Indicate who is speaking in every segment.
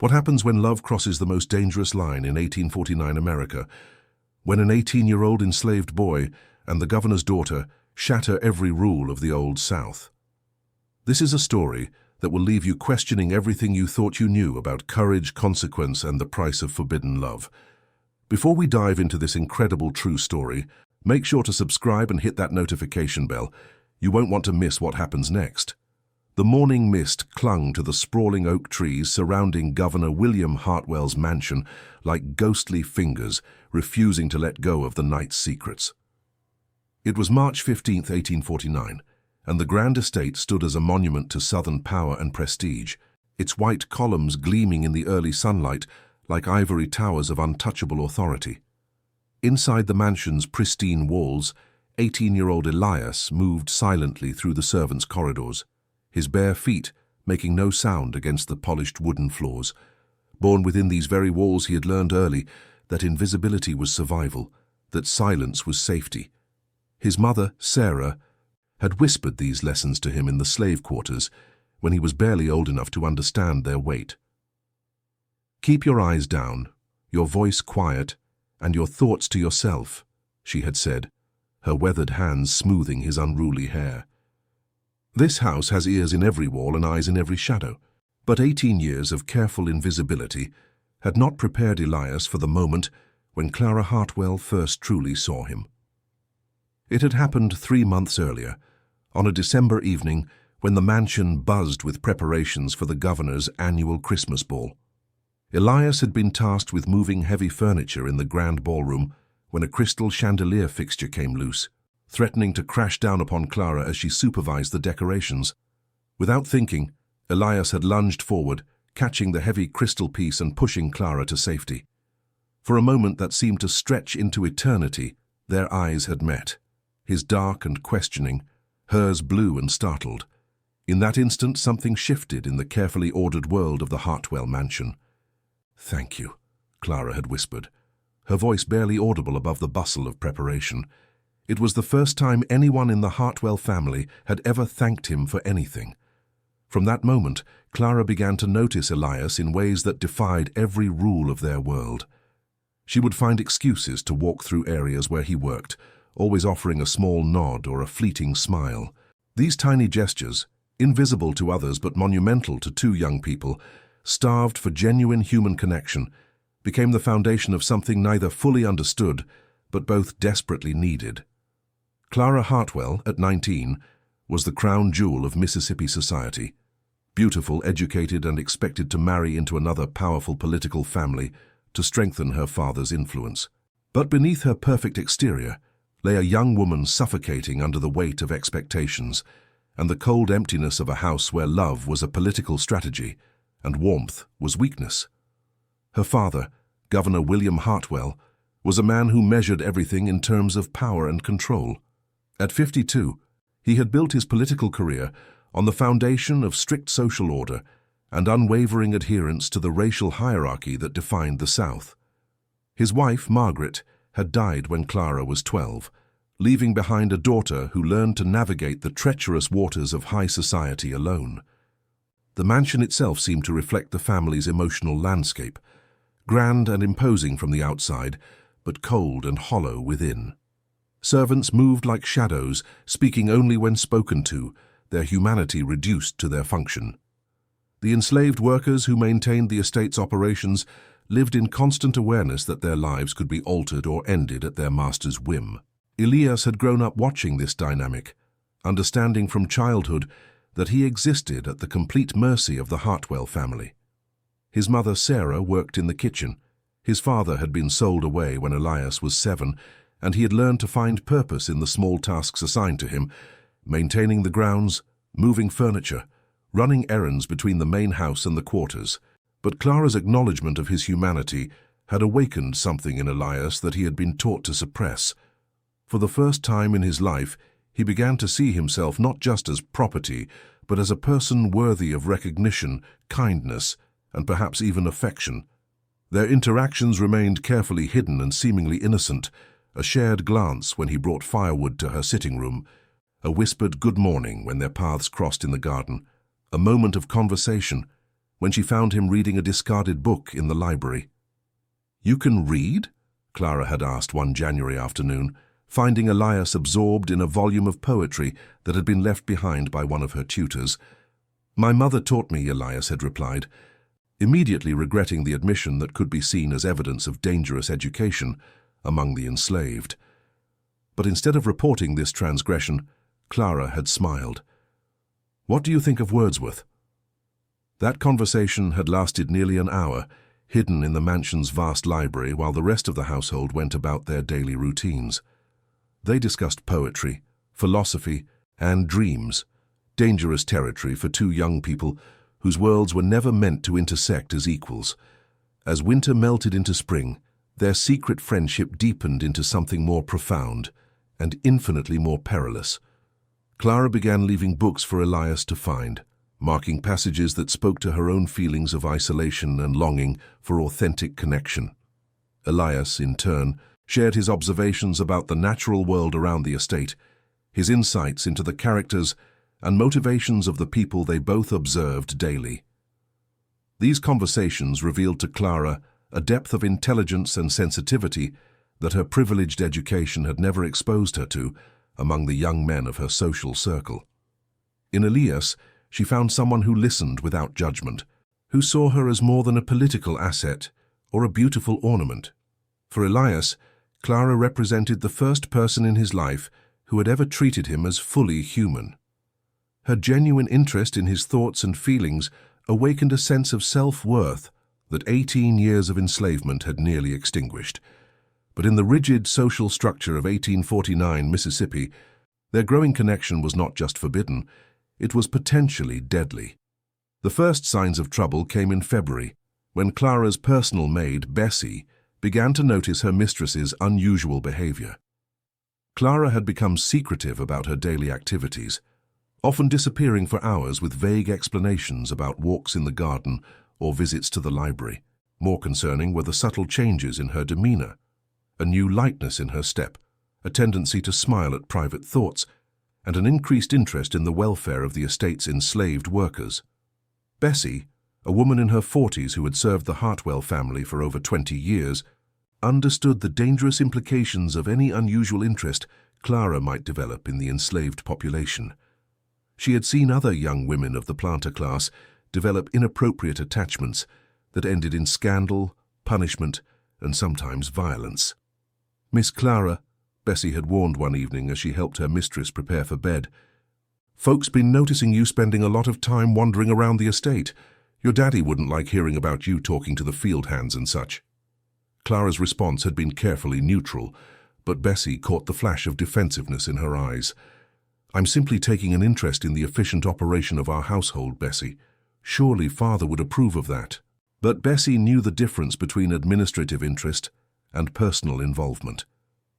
Speaker 1: What happens when love crosses the most dangerous line in 1849 America, when an 18-year-old enslaved boy and the governor's daughter shatter every rule of the Old South? This is a story that will leave you questioning everything you thought you knew about courage, consequence, and the price of forbidden love. Before we dive into this incredible true story, make sure to subscribe and hit that notification bell. You won't want to miss what happens next. The morning mist clung to the sprawling oak trees surrounding Governor William Hartwell's mansion like ghostly fingers, refusing to let go of the night's secrets. It was March 15, 1849, and the grand estate stood as a monument to Southern power and prestige, its white columns gleaming in the early sunlight like ivory towers of untouchable authority. Inside the mansion's pristine walls, 18-year-old Elias moved silently through the servants' corridors, his bare feet making no sound against the polished wooden floors. Born within these very walls, he had learned early that invisibility was survival, that silence was safety. His mother, Sarah, had whispered these lessons to him in the slave quarters when he was barely old enough to understand their weight. "Keep your eyes down, your voice quiet, and your thoughts to yourself," she had said, her weathered hands smoothing his unruly hair. This house has ears in every wall and eyes in every shadow, but 18 years of careful invisibility had not prepared Elias for the moment when Clara Hartwell first truly saw him. It had happened 3 months earlier, on a December evening when the mansion buzzed with preparations for the governor's annual Christmas ball. Elias had been tasked with moving heavy furniture in the grand ballroom when a crystal chandelier fixture came loose, threatening to crash down upon Clara as she supervised the decorations. Without thinking, Elias had lunged forward, catching the heavy crystal piece and pushing Clara to safety. For a moment that seemed to stretch into eternity, their eyes had met, his dark and questioning, hers blue and startled. In that instant, something shifted in the carefully ordered world of the Hartwell mansion. "Thank you," Clara had whispered, her voice barely audible above the bustle of preparation. It was the first time anyone in the Hartwell family had ever thanked him for anything. From that moment, Clara began to notice Elias in ways that defied every rule of their world. She would find excuses to walk through areas where he worked, always offering a small nod or a fleeting smile. These tiny gestures, invisible to others but monumental to two young people, starved for genuine human connection, became the foundation of something neither fully understood but both desperately needed. Clara Hartwell, at 19, was the crown jewel of Mississippi society. Beautiful, educated, and expected to marry into another powerful political family to strengthen her father's influence. But beneath her perfect exterior lay a young woman suffocating under the weight of expectations and the cold emptiness of a house where love was a political strategy and warmth was weakness. Her father, Governor William Hartwell, was a man who measured everything in terms of power and control. At 52, he had built his political career on the foundation of strict social order and unwavering adherence to the racial hierarchy that defined the South. His wife, Margaret, had died when Clara was 12, leaving behind a daughter who learned to navigate the treacherous waters of high society alone. The mansion itself seemed to reflect the family's emotional landscape, grand and imposing from the outside, but cold and hollow within. Servants moved like shadows, speaking only when spoken to, their humanity reduced to their function. The enslaved workers who maintained the estate's operations lived in constant awareness that their lives could be altered or ended at their master's whim. Elias had grown up watching this dynamic, understanding from childhood that he existed at the complete mercy of the Hartwell family. His mother, Sarah, worked in the kitchen. His father had been sold away when Elias was 7, and he had learned to find purpose in the small tasks assigned to him, maintaining the grounds, moving furniture, running errands between the main house and the quarters. But Clara's acknowledgement of his humanity had awakened something in Elias that he had been taught to suppress. For the first time in his life, he began to see himself not just as property, but as a person worthy of recognition, kindness, and perhaps even affection. Their interactions remained carefully hidden and seemingly innocent, a shared glance when he brought firewood to her sitting room, a whispered good morning when their paths crossed in the garden, a moment of conversation when she found him reading a discarded book in the library. "You can read?" Clara had asked one January afternoon, finding Elias absorbed in a volume of poetry that had been left behind by one of her tutors. "My mother taught me," Elias had replied, immediately regretting the admission that could be seen as evidence of dangerous education among the enslaved. But instead of reporting this transgression, Clara had smiled. "What do you think of Wordsworth?" That conversation had lasted nearly an hour, hidden in the mansion's vast library while the rest of the household went about their daily routines. They discussed poetry, philosophy, and dreams, dangerous territory for two young people whose worlds were never meant to intersect as equals. As winter melted into spring, their secret friendship deepened into something more profound and infinitely more perilous. Clara began leaving books for Elias to find, marking passages that spoke to her own feelings of isolation and longing for authentic connection. Elias, in turn, shared his observations about the natural world around the estate, his insights into the characters and motivations of the people they both observed daily. These conversations revealed to Clara a depth of intelligence and sensitivity that her privileged education had never exposed her to among the young men of her social circle. In Elias, she found someone who listened without judgment, who saw her as more than a political asset or a beautiful ornament. For Elias, Clara represented the first person in his life who had ever treated him as fully human. Her genuine interest in his thoughts and feelings awakened a sense of self-worth that 18 years of enslavement had nearly extinguished. But in the rigid social structure of 1849 Mississippi, their growing connection was not just forbidden, it was potentially deadly. The first signs of trouble came in February, when Clara's personal maid, Bessie, began to notice her mistress's unusual behavior. Clara had become secretive about her daily activities, often disappearing for hours with vague explanations about walks in the garden or visits to the library. More concerning were the subtle changes in her demeanor, a new lightness in her step, a tendency to smile at private thoughts, and an increased interest in the welfare of the estate's enslaved workers. Bessie, a woman in her 40s who had served the Hartwell family for over 20 years, understood the dangerous implications of any unusual interest Clara might develop in the enslaved population. She had seen other young women of the planter class develop inappropriate attachments that ended in scandal, punishment, and sometimes violence. "Miss Clara," Bessie had warned one evening as she helped her mistress prepare for bed, "folks been noticing you spending a lot of time wandering around the estate. Your daddy wouldn't like hearing about you talking to the field hands and such." Clara's response had been carefully neutral, but Bessie caught the flash of defensiveness in her eyes. "I'm simply taking an interest in the efficient operation of our household, Bessie. Surely Father would approve of that." But Bessie knew the difference between administrative interest and personal involvement.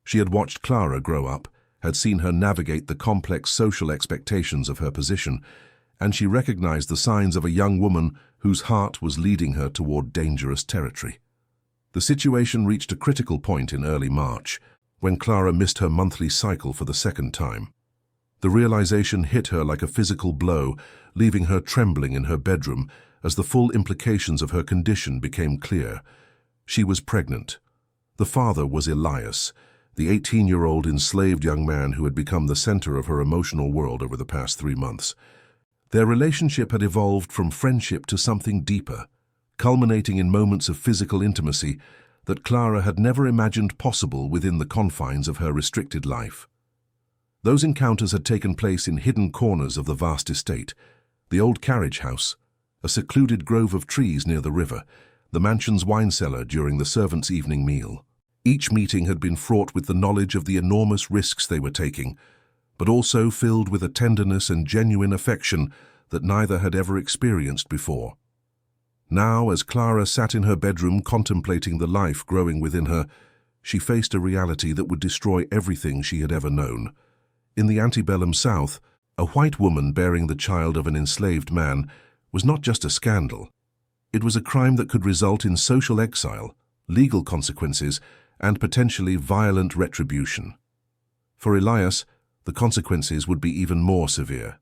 Speaker 1: She had watched Clara grow up, had seen her navigate the complex social expectations of her position, and she recognized the signs of a young woman whose heart was leading her toward dangerous territory. The situation reached a critical point in early March, when Clara missed her monthly cycle for the second time. The realization hit her like a physical blow, leaving her trembling in her bedroom as the full implications of her condition became clear. She was pregnant. The father was Elias, the 18-year-old enslaved young man who had become the center of her emotional world over the past 3 months. Their relationship had evolved from friendship to something deeper, culminating in moments of physical intimacy that Clara had never imagined possible within the confines of her restricted life. Those encounters had taken place in hidden corners of the vast estate: the old carriage house, a secluded grove of trees near the river, the mansion's wine cellar during the servants' evening meal. Each meeting had been fraught with the knowledge of the enormous risks they were taking, but also filled with a tenderness and genuine affection that neither had ever experienced before. Now, as Clara sat in her bedroom contemplating the life growing within her, she faced a reality that would destroy everything she had ever known. In the Antebellum South, a white woman bearing the child of an enslaved man was not just a scandal. It was a crime that could result in social exile, legal consequences, and potentially violent retribution. For Elias, the consequences would be even more severe.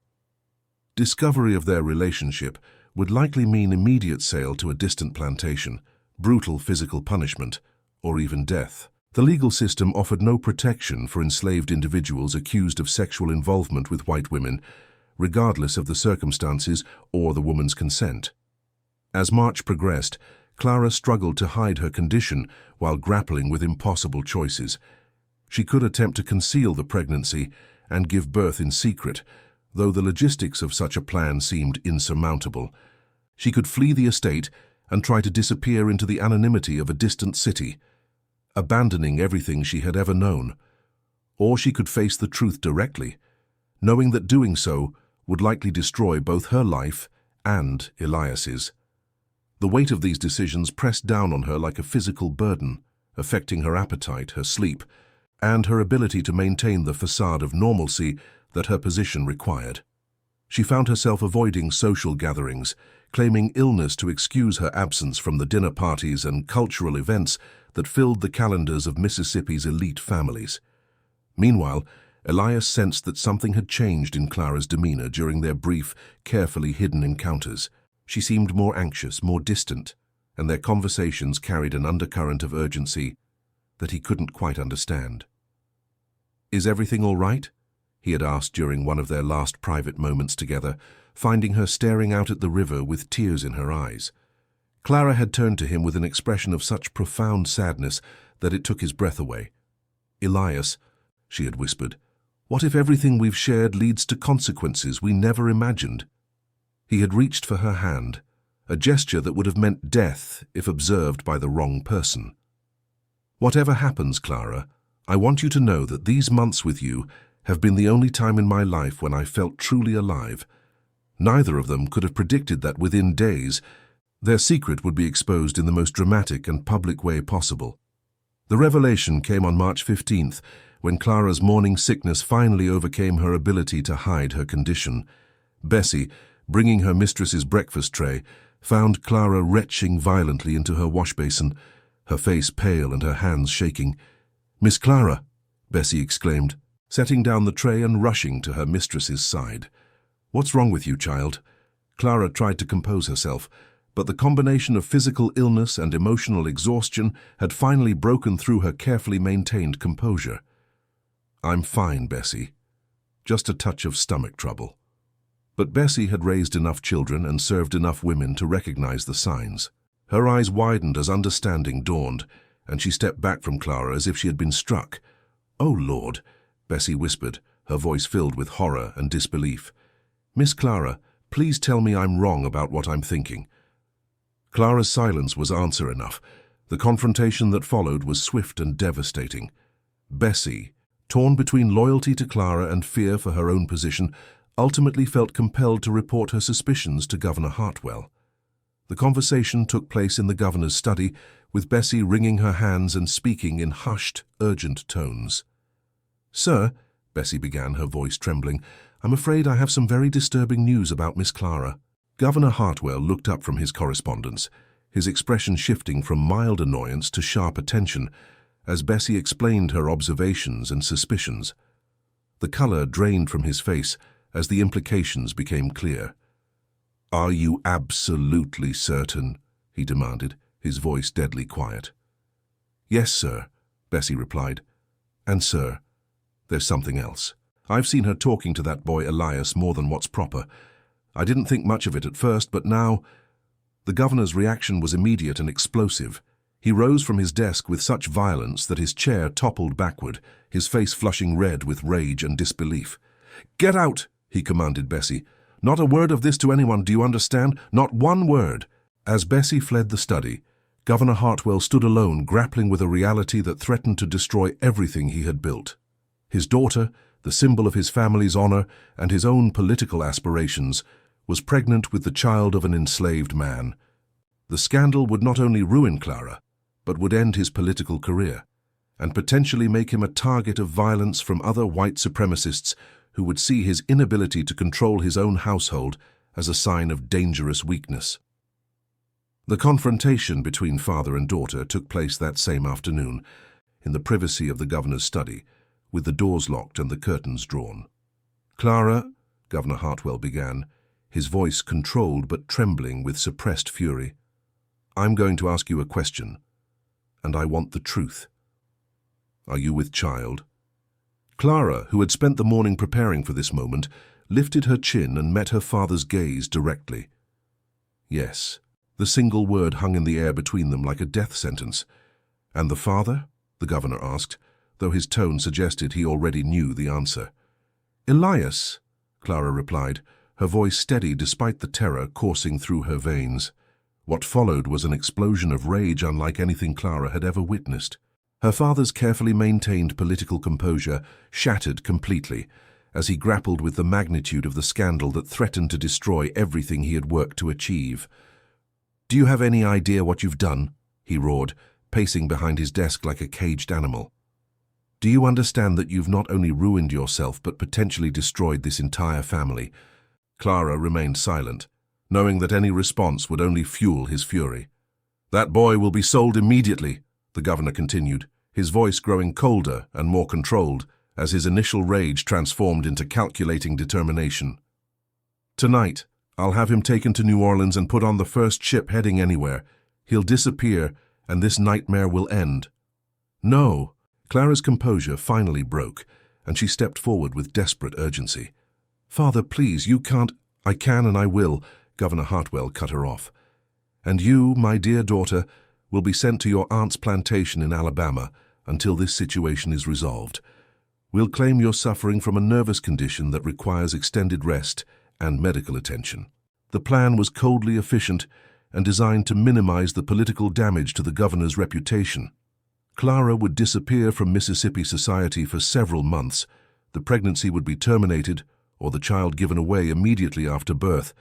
Speaker 1: Discovery of their relationship would likely mean immediate sale to a distant plantation, brutal physical punishment, or even death. The legal system offered no protection for enslaved individuals accused of sexual involvement with white women, regardless of the circumstances or the woman's consent. As March progressed, Clara struggled to hide her condition while grappling with impossible choices. She could attempt to conceal the pregnancy and give birth in secret, though the logistics of such a plan seemed insurmountable. She could flee the estate and try to disappear into the anonymity of a distant city, abandoning everything she had ever known. Or she could face the truth directly, knowing that doing so would likely destroy both her life and Elias's. The weight of these decisions pressed down on her like a physical burden, affecting her appetite, her sleep, and her ability to maintain the facade of normalcy that her position required. She found herself avoiding social gatherings, claiming illness to excuse her absence from the dinner parties and cultural events that filled the calendars of Mississippi's elite families. Meanwhile, Elias sensed that something had changed in Clara's demeanor during their brief, carefully hidden encounters. She seemed more anxious, more distant, and their conversations carried an undercurrent of urgency that he couldn't quite understand. "Is everything all right?" he had asked during one of their last private moments together, finding her staring out at the river with tears in her eyes. Clara had turned to him with an expression of such profound sadness that it took his breath away. "Elias," she had whispered, "what if everything we've shared leads to consequences we never imagined?" He had reached for her hand, a gesture that would have meant death if observed by the wrong person. "Whatever happens, Clara, I want you to know that these months with you have been the only time in my life when I felt truly alive. Neither of them could have predicted that within days, their secret would be exposed in the most dramatic and public way possible." The revelation came on March 15th, when Clara's morning sickness finally overcame her ability to hide her condition. Bessie, bringing her mistress's breakfast tray, found Clara retching violently into her washbasin, her face pale and her hands shaking. "Miss Clara," Bessie exclaimed, setting down the tray and rushing to her mistress's side. "What's wrong with you, child?" Clara tried to compose herself, but the combination of physical illness and emotional exhaustion had finally broken through her carefully maintained composure. "I'm fine, Bessie. Just a touch of stomach trouble." But Bessie had raised enough children and served enough women to recognize the signs. Her eyes widened as understanding dawned, and she stepped back from Clara as if she had been struck. "Oh, Lord," Bessie whispered, her voice filled with horror and disbelief. "Miss Clara, please tell me I'm wrong about what I'm thinking." Clara's silence was answer enough. The confrontation that followed was swift and devastating. Bessie, torn between loyalty to Clara and fear for her own position, ultimately felt compelled to report her suspicions to Governor Hartwell. The conversation took place in the governor's study, with Bessie wringing her hands and speaking in hushed, urgent tones. "Sir," Bessie began, her voice trembling, "I'm afraid I have some very disturbing news about Miss Clara." Governor Hartwell looked up from his correspondence, his expression shifting from mild annoyance to sharp attention, as Bessie explained her observations and suspicions. The color drained from his face as the implications became clear. "Are you absolutely certain?" he demanded, his voice deadly quiet. "Yes, sir," Bessie replied. "And, sir, there's something else. I've seen her talking to that boy Elias more than what's proper. I didn't think much of it at first, but now—" The governor's reaction was immediate and explosive. He rose from his desk with such violence that his chair toppled backward, his face flushing red with rage and disbelief. "Get out!" he commanded Bessie. "Not a word of this to anyone, do you understand? Not one word!" As Bessie fled the study, Governor Hartwell stood alone, grappling with a reality that threatened to destroy everything he had built. His daughter, the symbol of his family's honor and his own political aspirations, was pregnant with the child of an enslaved man. The scandal would not only ruin Clara, but would end his political career, and potentially make him a target of violence from other white supremacists who would see his inability to control his own household as a sign of dangerous weakness. The confrontation between father and daughter took place that same afternoon, in the privacy of the governor's study, with the doors locked and the curtains drawn. "Clara," Governor Hartwell began, his voice controlled but trembling with suppressed fury. "I'm going to ask you a question, and I want the truth. Are you with child?" Clara, who had spent the morning preparing for this moment, lifted her chin and met her father's gaze directly. "Yes." The single word hung in the air between them like a death sentence. "And the father?" the governor asked, though his tone suggested he already knew the answer. "Elias," Clara replied, her voice steady despite the terror coursing through her veins. What followed was an explosion of rage unlike anything Clara had ever witnessed. Her father's carefully maintained political composure shattered completely as he grappled with the magnitude of the scandal that threatened to destroy everything he had worked to achieve. "Do you have any idea what you've done?" he roared, pacing behind his desk like a caged animal. "Do you understand that you've not only ruined yourself but potentially destroyed this entire family?" Clara remained silent, knowing that any response would only fuel his fury. "That boy will be sold immediately," the governor continued, his voice growing colder and more controlled as his initial rage transformed into calculating determination. "Tonight, I'll have him taken to New Orleans and put on the first ship heading anywhere. He'll disappear, and this nightmare will end." "No." Clara's composure finally broke, and she stepped forward with desperate urgency. "Father, please, you can't—" "I can and I will," Governor Hartwell cut her off. "And you, my dear daughter, will be sent to your aunt's plantation in Alabama until this situation is resolved. We'll claim you're suffering from a nervous condition that requires extended rest and medical attention." The plan was coldly efficient and designed to minimize the political damage to the governor's reputation. Clara would disappear from Mississippi society for several months. The pregnancy would be terminated or the child given away immediately after birth,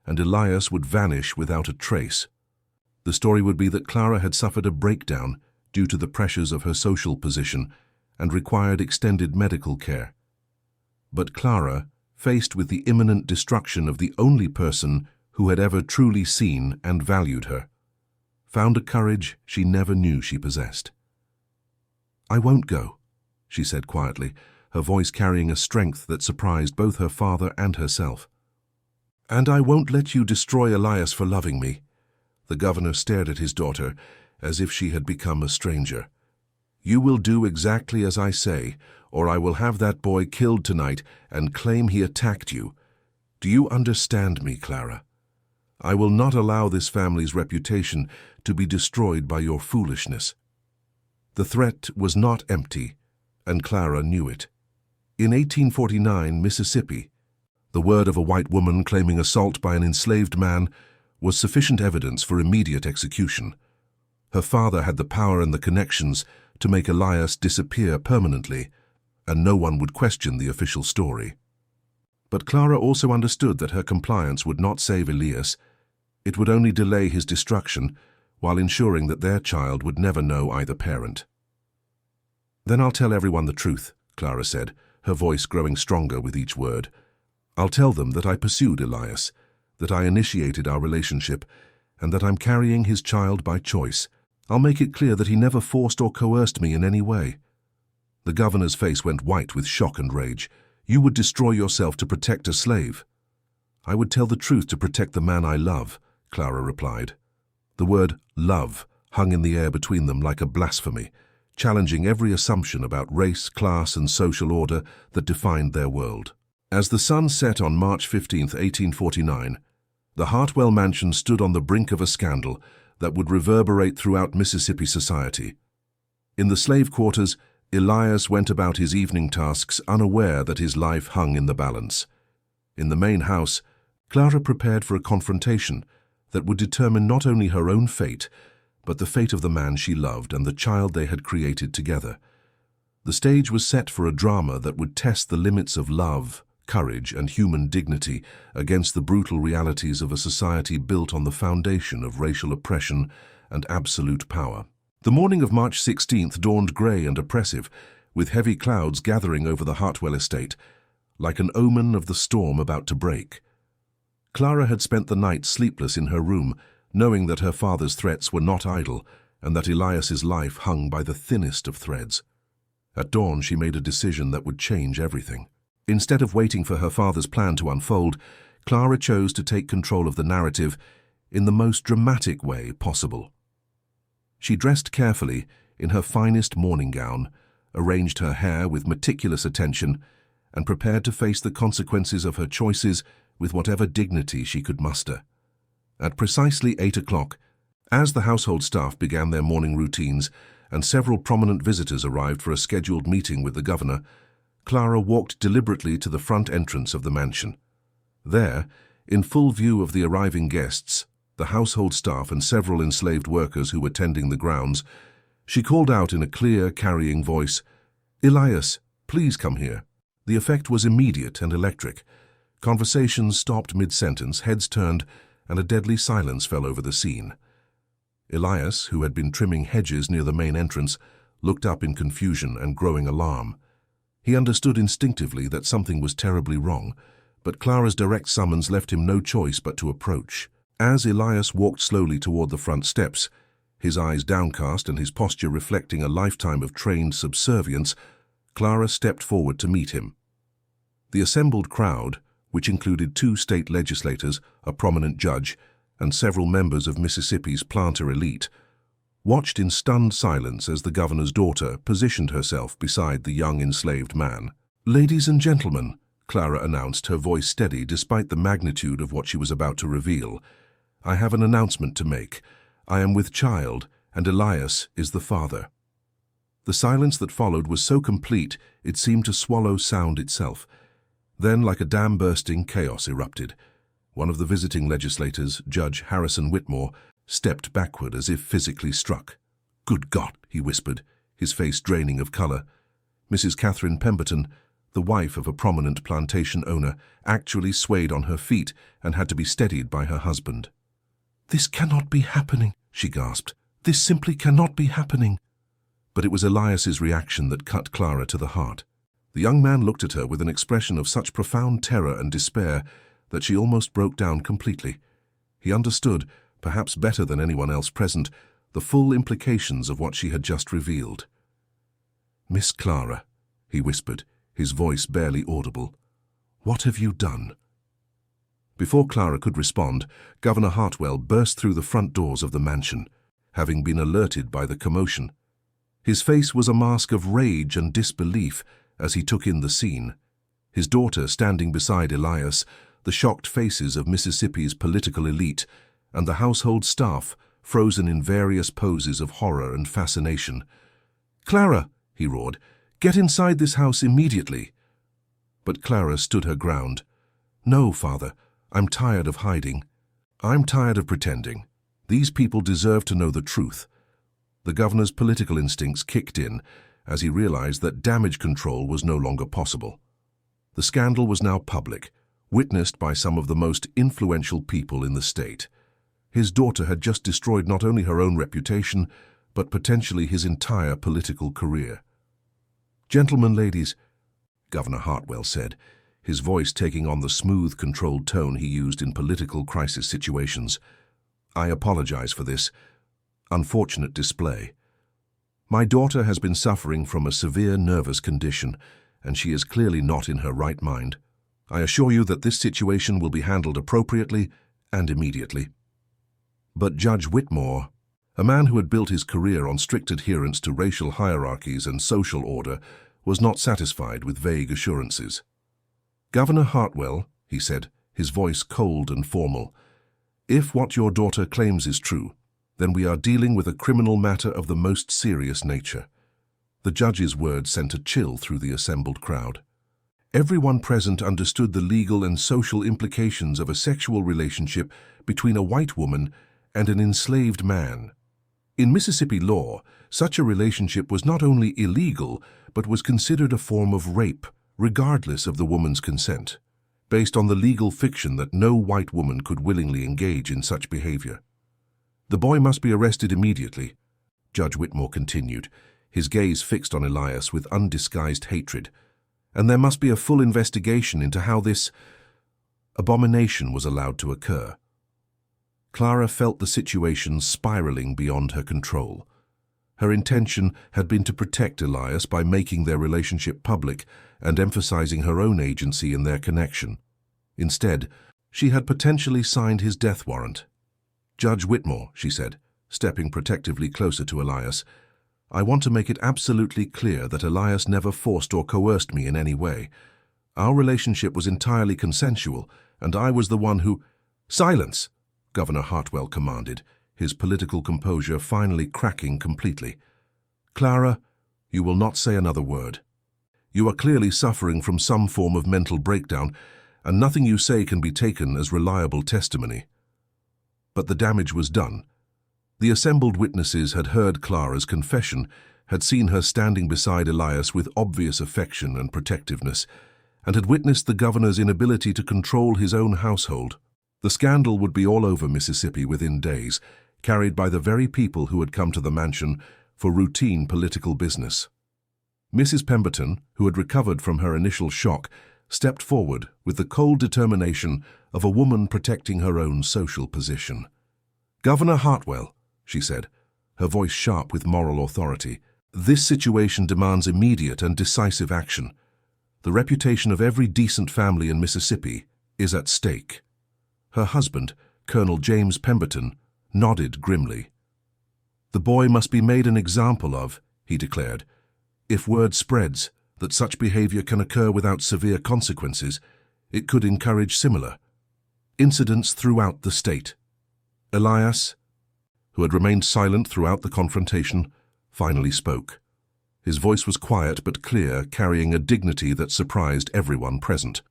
Speaker 1: and Elias would vanish without a trace. The story would be that Clara had suffered a breakdown due to the pressures of her social position and required extended medical care. But Clara, faced with the imminent destruction of the only person who had ever truly seen and valued her, found a courage she never knew she possessed. "I won't go," she said quietly, her voice carrying a strength that surprised both her father and herself. "And I won't let you destroy Elias for loving me." The governor stared at his daughter as if she had become a stranger. "You will do exactly as I say, or I will have that boy killed tonight and claim he attacked you. Do you understand me, Clara? I will not allow this family's reputation to be destroyed by your foolishness." The threat was not empty, and Clara knew it. In 1849, Mississippi, the word of a white woman claiming assault by an enslaved man was sufficient evidence for immediate execution. Her father had the power and the connections to make Elias disappear permanently, and no one would question the official story. But Clara also understood that her compliance would not save Elias. It would only delay his destruction, while ensuring that their child would never know either parent. "Then I'll tell everyone the truth," Clara said, her voice growing stronger with each word. "I'll tell them that I pursued Elias, that I initiated our relationship, and that I'm carrying his child by choice. I'll make it clear that he never forced or coerced me in any way." The governor's face went white with shock and rage. "You would destroy yourself to protect a slave." "I would tell the truth to protect the man I love," Clara replied. The word love hung in the air between them like a blasphemy, challenging every assumption about race, class, and social order that defined their world. As the sun set on March 15, 1849, the Hartwell mansion stood on the brink of a scandal that would reverberate throughout Mississippi society. In the slave quarters, Elias went about his evening tasks unaware that his life hung in the balance. In the main house, Clara prepared for a confrontation that would determine not only her own fate, but the fate of the man she loved and the child they had created together. The stage was set for a drama that would test the limits of love, courage, and human dignity against the brutal realities of a society built on the foundation of racial oppression and absolute power. The morning of March 16th dawned grey and oppressive, with heavy clouds gathering over the Hartwell estate, like an omen of the storm about to break. Clara had spent the night sleepless in her room, knowing that her father's threats were not idle and that Elias's life hung by the thinnest of threads. At dawn, she made a decision that would change everything. Instead of waiting for her father's plan to unfold, Clara chose to take control of the narrative in the most dramatic way possible. She dressed carefully in her finest morning gown, arranged her hair with meticulous attention, and prepared to face the consequences of her choices with whatever dignity she could muster. At precisely 8 o'clock, as the household staff began their morning routines and several prominent visitors arrived for a scheduled meeting with the governor, Clara walked deliberately to the front entrance of the mansion. There, in full view of the arriving guests, the household staff and several enslaved workers who were tending the grounds, she called out in a clear, carrying voice, "Elias, please come here." The effect was immediate and electric. Conversations stopped mid-sentence, heads turned, and a deadly silence fell over the scene. Elias, who had been trimming hedges near the main entrance, looked up in confusion and growing alarm. He understood instinctively that something was terribly wrong, but Clara's direct summons left him no choice but to approach. As Elias walked slowly toward the front steps, his eyes downcast and his posture reflecting a lifetime of trained subservience, Clara stepped forward to meet him. The assembled crowd, which included 2 state legislators, a prominent judge, and several members of Mississippi's planter elite, watched in stunned silence as the governor's daughter positioned herself beside the young enslaved man. "Ladies and gentlemen," Clara announced, her voice steady despite the magnitude of what she was about to reveal, "I have an announcement to make. I am with child, and Elias is the father." The silence that followed was so complete it seemed to swallow sound itself. Then, like a dam bursting, chaos erupted. One of the visiting legislators, Judge Harrison Whitmore, stepped backward as if physically struck. "Good God," he whispered, his face draining of color. Mrs. Catherine Pemberton, the wife of a prominent plantation owner, actually swayed on her feet and had to be steadied by her husband. "This cannot be happening," she gasped. "This simply cannot be happening." But it was Elias's reaction that cut Clara to the heart. The young man looked at her with an expression of such profound terror and despair that she almost broke down completely. He understood, perhaps better than anyone else present, the full implications of what she had just revealed. "Miss Clara," he whispered, his voice barely audible, "what have you done?" Before Clara could respond, Governor Hartwell burst through the front doors of the mansion, having been alerted by the commotion. His face was a mask of rage and disbelief as he took in the scene. His daughter standing beside Elias, the shocked faces of Mississippi's political elite, and the household staff frozen in various poses of horror and fascination. "Clara," he roared, "get inside this house immediately." But Clara stood her ground. "No, Father, I'm tired of hiding. I'm tired of pretending. These people deserve to know the truth." The governor's political instincts kicked in as he realized that damage control was no longer possible. The scandal was now public, witnessed by some of the most influential people in the state. His daughter had just destroyed not only her own reputation, but potentially his entire political career. "Gentlemen, ladies," Governor Hartwell said, his voice taking on the smooth, controlled tone he used in political crisis situations, "I apologize for this unfortunate display. My daughter has been suffering from a severe nervous condition, and she is clearly not in her right mind. I assure you that this situation will be handled appropriately and immediately." But Judge Whitmore, a man who had built his career on strict adherence to racial hierarchies and social order, was not satisfied with vague assurances. "Governor Hartwell," he said, his voice cold and formal, "if what your daughter claims is true, then we are dealing with a criminal matter of the most serious nature." The judge's words sent a chill through the assembled crowd. Everyone present understood the legal and social implications of a sexual relationship between a white woman and an enslaved man. In Mississippi law, such a relationship was not only illegal, but was considered a form of rape, regardless of the woman's consent, based on the legal fiction that no white woman could willingly engage in such behavior. "The boy must be arrested immediately," Judge Whitmore continued, his gaze fixed on Elias with undisguised hatred, "and there must be a full investigation into how this abomination was allowed to occur." Clara felt the situation spiraling beyond her control. Her intention had been to protect Elias by making their relationship public and emphasizing her own agency in their connection. Instead, She had potentially signed his death warrant. "Judge Whitmore," she said, stepping protectively closer to Elias, "I want to make it absolutely clear that Elias never forced or coerced me in any way. Our relationship was entirely consensual, and I was the one who—" "Silence!" Governor Hartwell commanded, his political composure finally cracking completely. "Clara, you will not say another word. You are clearly suffering from some form of mental breakdown, and nothing you say can be taken as reliable testimony." But the damage was done. The assembled witnesses had heard Clara's confession, had seen her standing beside Elias with obvious affection and protectiveness, and had witnessed the governor's inability to control his own household. The scandal would be all over Mississippi within days, carried by the very people who had come to the mansion for routine political business. Mrs. Pemberton, who had recovered from her initial shock, stepped forward with the cold determination of a woman protecting her own social position. "Governor Hartwell," she said, her voice sharp with moral authority, "this situation demands immediate and decisive action. The reputation of every decent family in Mississippi is at stake." Her husband, Colonel James Pemberton, nodded grimly. "The boy must be made an example of," he declared. "If word spreads that such behavior can occur without severe consequences, it could encourage similar incidents throughout the state." Elias, who had remained silent throughout the confrontation, finally spoke. His voice was quiet but clear, carrying a dignity that surprised everyone present.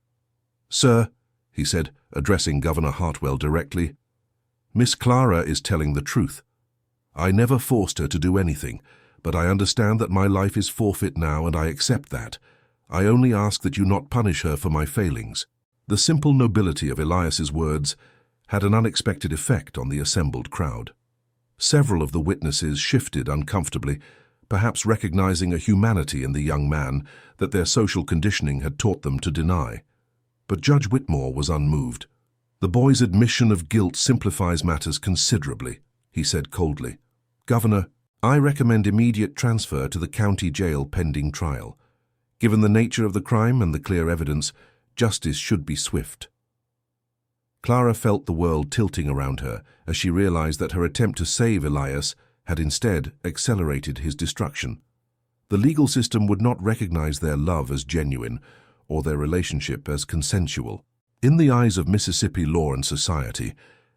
Speaker 1: "Sir," he said, addressing Governor Hartwell directly, "Miss Clara is telling the truth. I never forced her to do anything, but I understand that my life is forfeit now, and I accept that. I only ask that you not punish her for my failings." The simple nobility of Elias's words had an unexpected effect on the assembled crowd. Several of the witnesses shifted uncomfortably, perhaps recognizing a humanity in the young man that their social conditioning had taught them to deny. But Judge Whitmore was unmoved. "The boy's admission of guilt simplifies matters considerably," he said coldly. "Governor, I recommend immediate transfer to the county jail pending trial. Given the nature of the crime and the clear evidence, justice should be swift." Clara felt the world tilting around her as she realized that her attempt to save Elias had instead accelerated his destruction. The legal system would not recognize their love as genuine or their relationship as consensual. In the eyes of Mississippi law and society,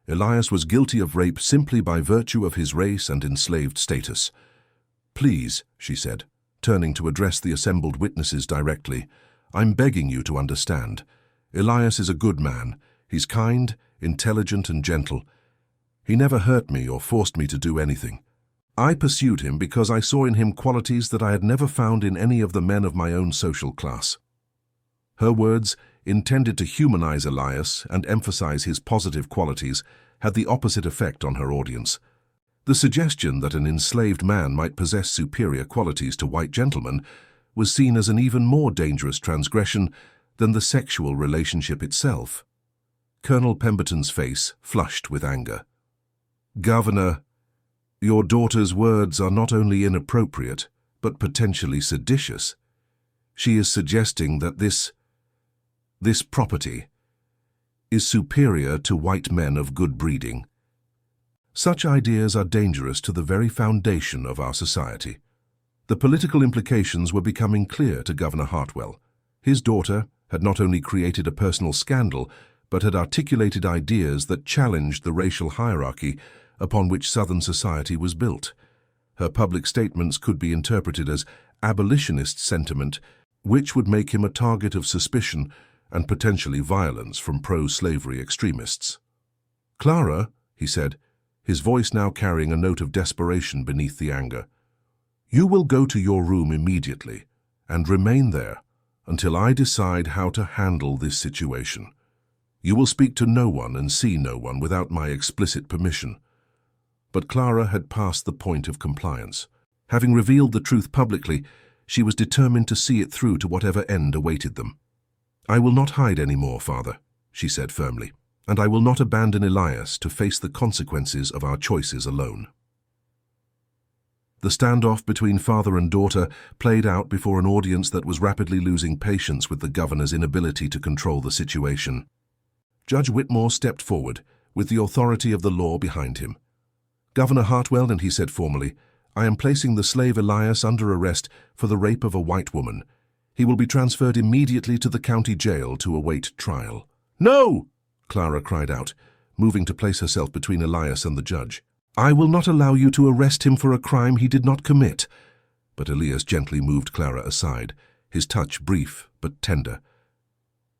Speaker 1: Elias was guilty of rape simply by virtue of his race and enslaved status. "Please," she said, turning to address the assembled witnesses directly, "I'm begging you to understand. Elias is a good man. He's kind, intelligent, and gentle. He never hurt me or forced me to do anything. I pursued him because I saw in him qualities that I had never found in any of the men of my own social class." Her words, intended to humanize Elias and emphasize his positive qualities, had the opposite effect on her audience. The suggestion that an enslaved man might possess superior qualities to white gentlemen was seen as an even more dangerous transgression than the sexual relationship itself. Colonel Pemberton's face flushed with anger. "Governor, your daughter's words are not only inappropriate, but potentially seditious. She is suggesting that this property is superior to white men of good breeding. Such ideas are dangerous to the very foundation of our society." The political implications were becoming clear to Governor Hartwell. His daughter had not only created a personal scandal, but had articulated ideas that challenged the racial hierarchy upon which Southern society was built. Her public statements could be interpreted as abolitionist sentiment, which would make him a target of suspicion and potentially violence from pro-slavery extremists. "Clara," he said, his voice now carrying a note of desperation beneath the anger, "you will go to your room immediately and remain there until I decide how to handle this situation. You will speak to no one and see no one without my explicit permission." But Clara had passed the point of compliance. Having revealed the truth publicly, she was determined to see it through to whatever end awaited them. "I will not hide any more, Father," she said firmly, "and I will not abandon Elias to face the consequences of our choices alone." The standoff between father and daughter played out before an audience that was rapidly losing patience with the governor's inability to control the situation. Judge Whitmore stepped forward, with the authority of the law behind him. "Governor Hartwell," and he said formally, "I am placing the slave Elias under arrest for the rape of a white woman. He will be transferred immediately to the county jail to await trial." "No!" Clara cried out, moving to place herself between Elias and the judge. "I will not allow you to arrest him for a crime he did not commit." But Elias gently moved Clara aside, his touch brief but tender.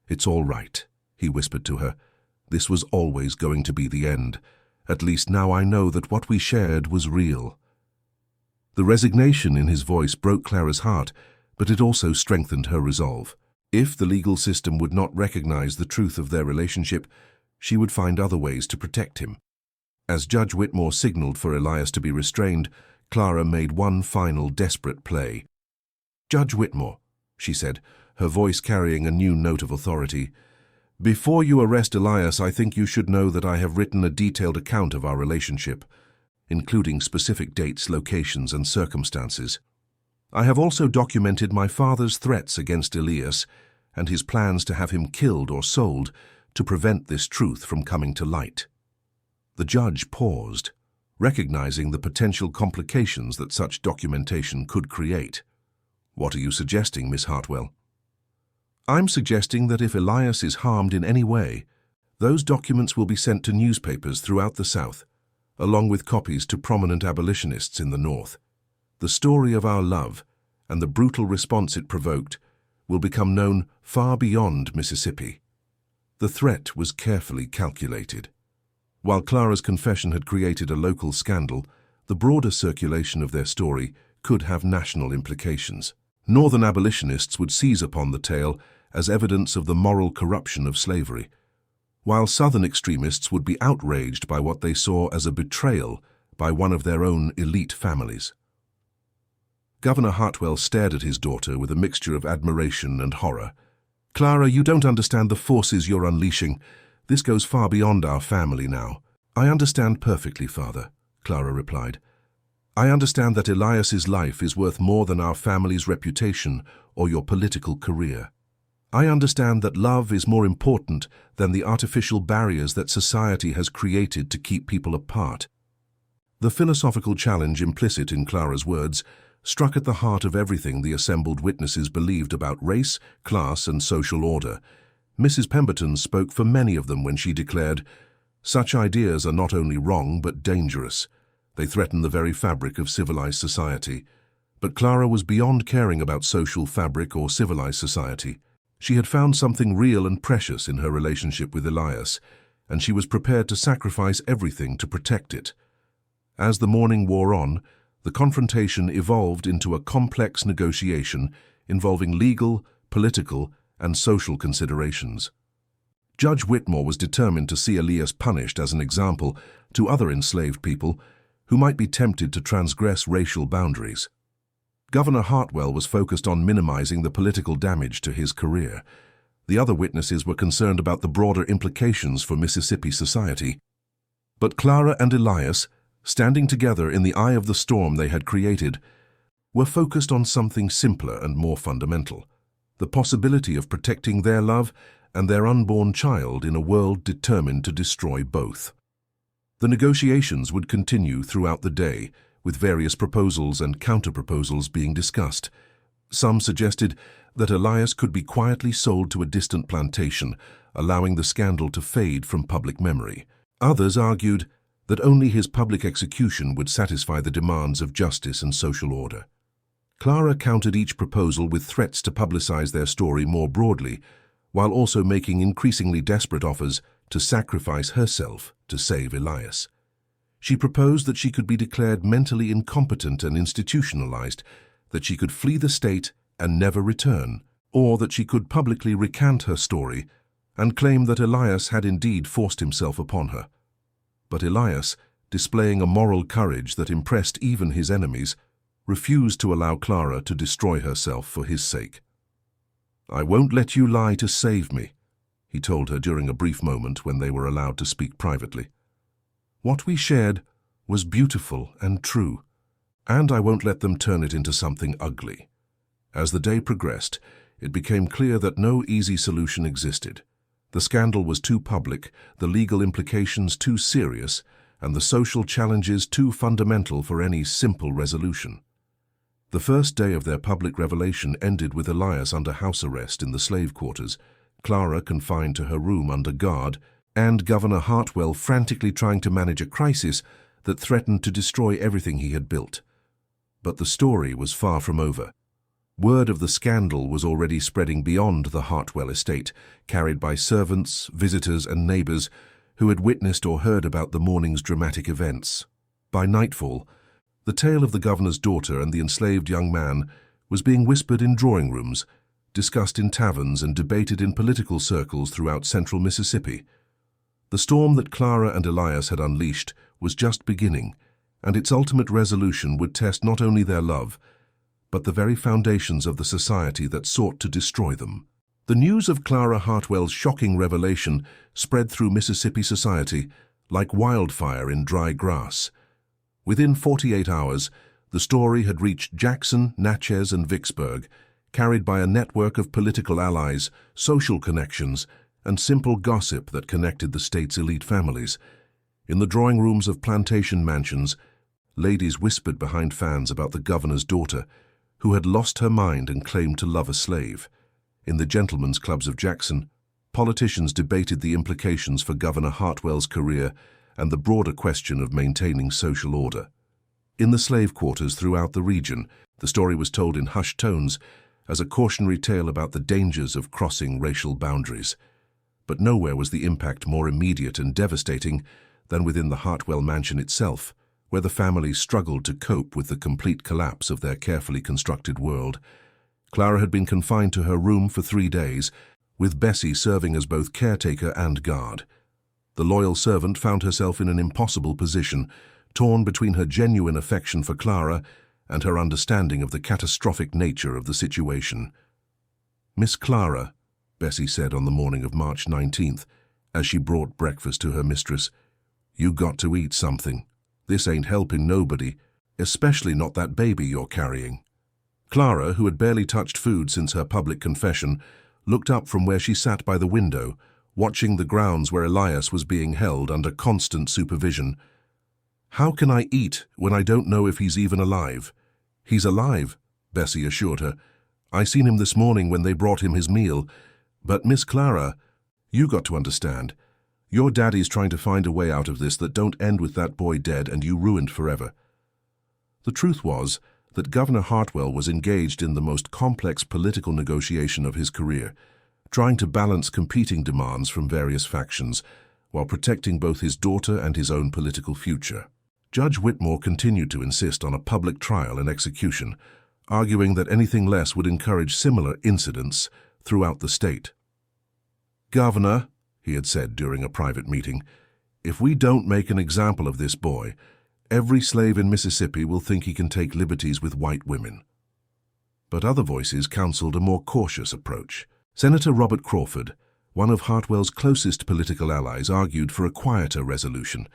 Speaker 1: "It's all right," he whispered to her. "This was always going to be the end. At least now I know that what we shared was real." The resignation in his voice broke Clara's heart, but it also strengthened her resolve. If the legal system would not recognize the truth of their relationship, she would find other ways to protect him. As Judge Whitmore signaled for Elias to be restrained, Clara made one final desperate play. "Judge Whitmore," she said, her voice carrying a new note of authority, "before you arrest Elias, I think you should know that I have written a detailed account of our relationship, including specific dates, locations, and circumstances. I have also documented my father's threats against Elias and his plans to have him killed or sold to prevent this truth from coming to light." The judge paused, recognizing the potential complications that such documentation could create. "What are you suggesting, Miss Hartwell?" "I'm suggesting that if Elias is harmed in any way, those documents will be sent to newspapers throughout the South, along with copies to prominent abolitionists in the North. The story of our love and the brutal response it provoked will become known far beyond Mississippi." The threat was carefully calculated. While Clara's confession had created a local scandal, the broader circulation of their story could have national implications. Northern abolitionists would seize upon the tale as evidence of the moral corruption of slavery, while Southern extremists would be outraged by what they saw as a betrayal by one of their own elite families. Governor Hartwell stared at his daughter with a mixture of admiration and horror. "Clara, you don't understand the forces you're unleashing. This goes far beyond our family now." "I understand perfectly, Father," Clara replied. "I understand that Elias's life is worth more than our family's reputation or your political career. I understand that love is more important than the artificial barriers that society has created to keep people apart." The philosophical challenge implicit in Clara's words struck at the heart of everything the assembled witnesses believed about race, class, and social order. Mrs. Pemberton spoke for many of them when she declared, "Such ideas are not only wrong but dangerous. They threaten the very fabric of civilized society." But Clara was beyond caring about social fabric or civilized society. She had found something real and precious in her relationship with Elias, and she was prepared to sacrifice everything to protect it. As the morning wore on, the confrontation evolved into a complex negotiation involving legal, political, and social considerations. Judge Whitmore was determined to see Elias punished as an example to other enslaved people who might be tempted to transgress racial boundaries. Governor Hartwell was focused on minimizing the political damage to his career. The other witnesses were concerned about the broader implications for Mississippi society. But Clara and Elias, standing together in the eye of the storm they had created, were focused on something simpler and more fundamental: the possibility of protecting their love and their unborn child in a world determined to destroy both. The negotiations would continue throughout the day, with various proposals and counter-proposals being discussed. Some suggested that Elias could be quietly sold to a distant plantation, allowing the scandal to fade from public memory. Others argued that only his public execution would satisfy the demands of justice and social order. Clara countered each proposal with threats to publicize their story more broadly, while also making increasingly desperate offers to sacrifice herself to save Elias. She proposed that she could be declared mentally incompetent and institutionalized, that she could flee the state and never return, or that she could publicly recant her story and claim that Elias had indeed forced himself upon her. But Elias, displaying a moral courage that impressed even his enemies, refused to allow Clara to destroy herself for his sake. "I won't let you lie to save me," he told her during a brief moment when they were allowed to speak privately. "What we shared was beautiful and true, and I won't let them turn it into something ugly." As the day progressed, it became clear that no easy solution existed. The scandal was too public, the legal implications too serious, and the social challenges too fundamental for any simple resolution. The first day of their public revelation ended with Elias under house arrest in the slave quarters, Clara confined to her room under guard, and Governor Hartwell frantically trying to manage a crisis that threatened to destroy everything he had built. But the story was far from over. Word of the scandal was already spreading beyond the Hartwell estate, carried by servants, visitors, and neighbors who had witnessed or heard about the morning's dramatic events. By nightfall, the tale of the governor's daughter and the enslaved young man was being whispered in drawing rooms, discussed in taverns, and debated in political circles throughout central Mississippi. The storm that Clara and Elias had unleashed was just beginning, and its ultimate resolution would test not only their love, but the very foundations of the society that sought to destroy them. The news of Clara Hartwell's shocking revelation spread through Mississippi society like wildfire in dry grass. Within 48 hours, the story had reached Jackson, Natchez, and Vicksburg, carried by a network of political allies, social connections, and simple gossip that connected the state's elite families. In the drawing rooms of plantation mansions, ladies whispered behind fans about the governor's daughter, who had lost her mind and claimed to love a slave. In the gentlemen's clubs of Jackson, politicians debated the implications for Governor Hartwell's career and the broader question of maintaining social order. In the slave quarters throughout the region, the story was told in hushed tones as a cautionary tale about the dangers of crossing racial boundaries. But nowhere was the impact more immediate and devastating than within the Hartwell mansion itself, where the family struggled to cope with the complete collapse of their carefully constructed world. Clara had been confined to her room for 3 days, with Bessie serving as both caretaker and guard. The loyal servant found herself in an impossible position, torn between her genuine affection for Clara and her understanding of the catastrophic nature of the situation. "Miss Clara," Bessie said on the morning of March 19th, as she brought breakfast to her mistress, "you got to eat something. This ain't helping nobody, especially not that baby you're carrying." Clara, who had barely touched food since her public confession, looked up from where she sat by the window, watching the grounds where Elias was being held under constant supervision. "How can I eat when I don't know if he's even alive?" "He's alive," Bessie assured her. "I seen him this morning when they brought him his meal. But Miss Clara, you got to understand. Your daddy's trying to find a way out of this that don't end with that boy dead and you ruined forever." The truth was that Governor Hartwell was engaged in the most complex political negotiation of his career, trying to balance competing demands from various factions while protecting both his daughter and his own political future. Judge Whitmore continued to insist on a public trial and execution, arguing that anything less would encourage similar incidents throughout the state. "Governor," he had said during a private meeting, "if we don't make an example of this boy, every slave in Mississippi will think he can take liberties with white women." But other voices counseled a more cautious approach. Senator Robert Crawford, one of Hartwell's closest political allies, argued for a quieter resolution.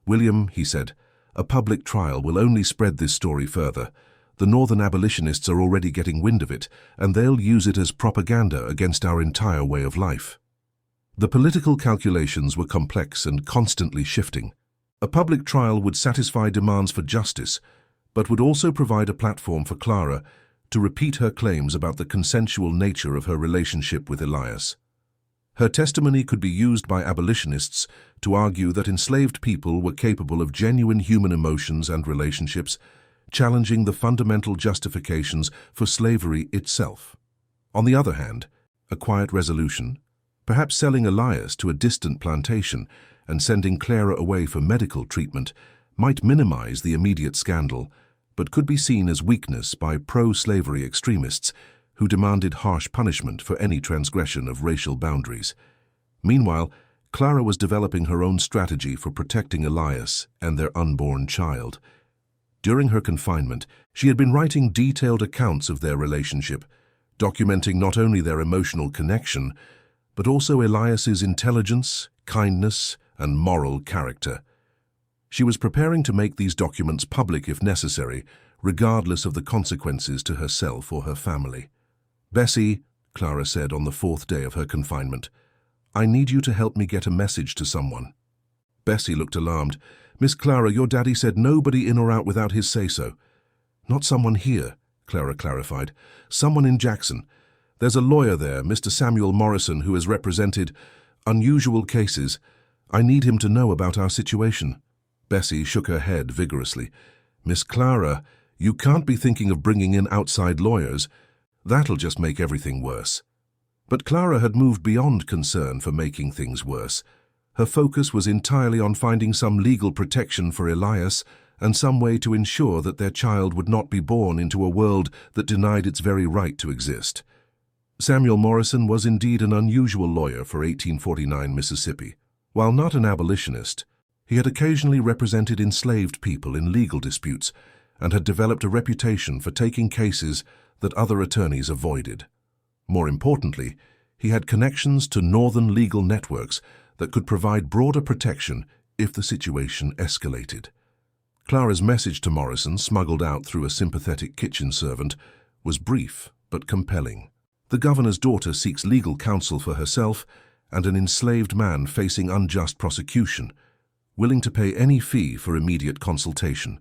Speaker 1: "William," he said, "a public trial will only spread this story further. The Northern abolitionists are already getting wind of it, and they'll use it as propaganda against our entire way of life." The political calculations were complex and constantly shifting. A public trial would satisfy demands for justice, but would also provide a platform for Clara to repeat her claims about the consensual nature of her relationship with Elias. Her testimony could be used by abolitionists to argue that enslaved people were capable of genuine human emotions and relationships, challenging the fundamental justifications for slavery itself. On the other hand, a quiet resolution, perhaps selling Elias to a distant plantation and sending Clara away for medical treatment, might minimize the immediate scandal, but could be seen as weakness by pro-slavery extremists who demanded harsh punishment for any transgression of racial boundaries. Meanwhile, Clara was developing her own strategy for protecting Elias and their unborn child. During her confinement, she had been writing detailed accounts of their relationship, documenting not only their emotional connection, but also Elias's intelligence, kindness, and moral character. She was preparing to make these documents public if necessary, regardless of the consequences to herself or her family. "Bessie," Clara said on the 4th day of her confinement, I need you to help me get a message to someone." Bessie looked alarmed. "Miss Clara, your daddy said nobody in or out without his say-so." "Not someone here," Clara clarified. "Someone in Jackson. There's a lawyer there, Mr. Samuel Morrison, who has represented unusual cases. I need him to know about our situation." Bessie shook her head vigorously. "Miss Clara, you can't be thinking of bringing in outside lawyers. That'll just make everything worse." But Clara had moved beyond concern for making things worse. Her focus was entirely on finding some legal protection for Elias and some way to ensure that their child would not be born into a world that denied its very right to exist. Samuel Morrison was indeed an unusual lawyer for 1849 Mississippi. While not an abolitionist, he had occasionally represented enslaved people in legal disputes and had developed a reputation for taking cases that other attorneys avoided. More importantly, he had connections to northern legal networks that could provide broader protection if the situation escalated. Clara's message to Morrison, smuggled out through a sympathetic kitchen servant, was brief but compelling. The governor's daughter seeks legal counsel for herself and an enslaved man facing unjust prosecution, willing to pay any fee for immediate consultation.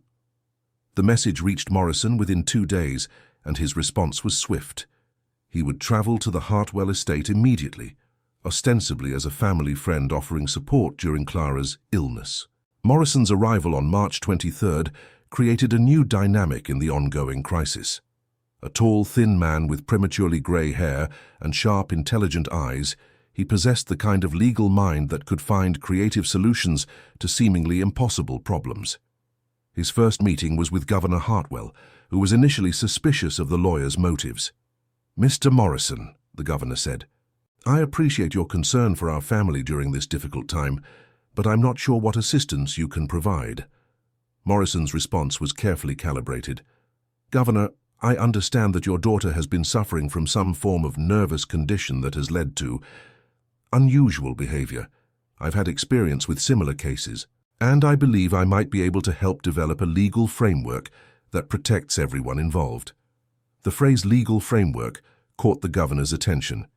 Speaker 1: The message reached Morrison within 2 days, and his response was swift. He would travel to the Hartwell estate immediately, ostensibly as a family friend offering support during Clara's illness. Morrison's arrival on March 23rd created a new dynamic in the ongoing crisis. A tall, thin man with prematurely grey hair and sharp, intelligent eyes, he possessed the kind of legal mind that could find creative solutions to seemingly impossible problems. His first meeting was with Governor Hartwell, who was initially suspicious of the lawyer's motives. "Mr. Morrison," the governor said, "I appreciate your concern for our family during this difficult time, but I'm not sure what assistance you can provide." Morrison's response was carefully calibrated. "Governor, I understand that your daughter has been suffering from some form of nervous condition that has led to unusual behavior. I've had experience with similar cases, and I believe I might be able to help develop a legal framework that protects everyone involved." The phrase legal framework caught the governor's attention.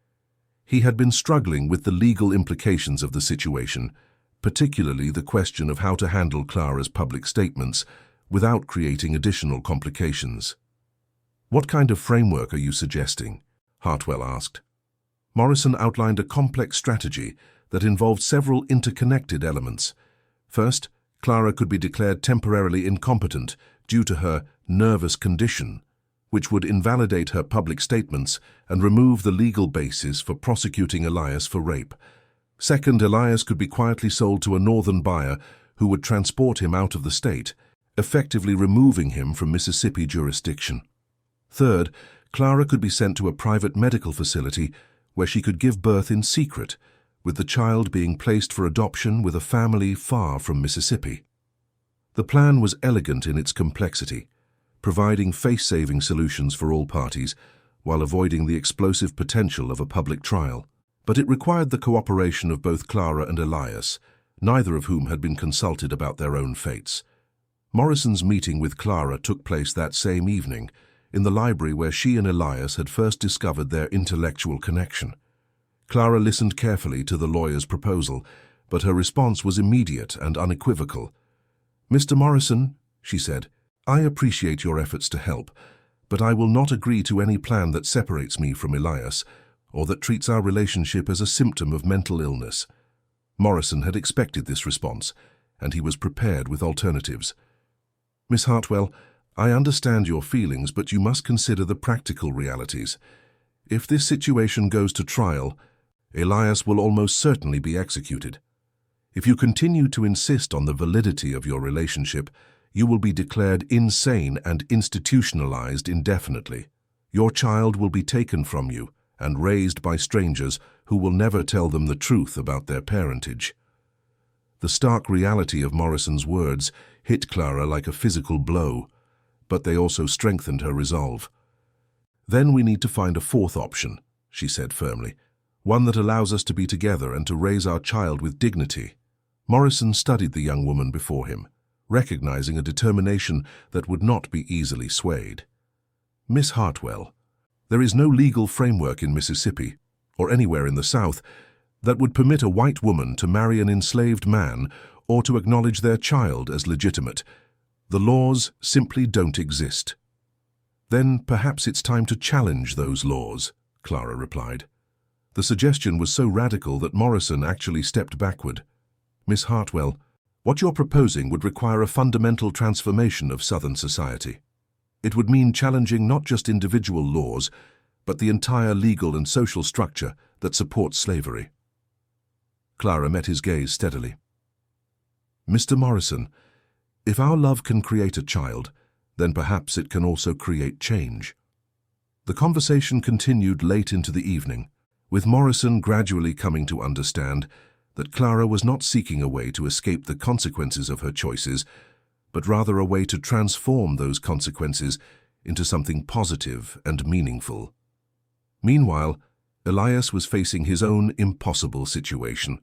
Speaker 1: He had been struggling with the legal implications of the situation, particularly the question of how to handle Clara's public statements without creating additional complications. "What kind of framework are you suggesting?" Hartwell asked. Morrison outlined a complex strategy that involved several interconnected elements. First, Clara could be declared temporarily incompetent due to her nervous condition, which would invalidate her public statements and remove the legal basis for prosecuting Elias for rape. Second, Elias could be quietly sold to a northern buyer who would transport him out of the state, effectively removing him from Mississippi jurisdiction. Third, Clara could be sent to a private medical facility where she could give birth in secret, with the child being placed for adoption with a family far from Mississippi. The plan was elegant in its complexity, providing face-saving solutions for all parties while avoiding the explosive potential of a public trial. But it required the cooperation of both Clara and Elias, neither of whom had been consulted about their own fates. Morrison's meeting with Clara took place that same evening, in the library where she and Elias had first discovered their intellectual connection. Clara listened carefully to the lawyer's proposal, but her response was immediate and unequivocal. "Mr. Morrison," she said, "I appreciate your efforts to help, but I will not agree to any plan that separates me from Elias, or that treats our relationship as a symptom of mental illness." Morrison had expected this response, and he was prepared with alternatives. "Miss Hartwell, I understand your feelings, but you must consider the practical realities. If this situation goes to trial, Elias will almost certainly be executed. If you continue to insist on the validity of your relationship, you will be declared insane and institutionalized indefinitely. Your child will be taken from you and raised by strangers who will never tell them the truth about their parentage." The stark reality of Morrison's words hit Clara like a physical blow, but they also strengthened her resolve. "Then we need to find a fourth option," she said firmly, "one that allows us to be together and to raise our child with dignity." Morrison studied the young woman before him, recognizing a determination that would not be easily swayed. "Miss Hartwell, there is no legal framework in Mississippi, or anywhere in the South, that would permit a white woman to marry an enslaved man or to acknowledge their child as legitimate. The laws simply don't exist. Then perhaps it's time to challenge those laws, Clara replied. The suggestion was so radical that Morrison actually stepped backward. Miss Hartwell, what you're proposing would require a fundamental transformation of Southern society. It would mean challenging not just individual laws, but the entire legal and social structure that supports slavery. Clara met his gaze steadily. Mr. Morrison, if our love can create a child, then perhaps it can also create change. The conversation continued late into the evening, with Morrison gradually coming to understand that Clara was not seeking a way to escape the consequences of her choices, but rather a way to transform those consequences into something positive and meaningful. Meanwhile, Elias was facing his own impossible situation.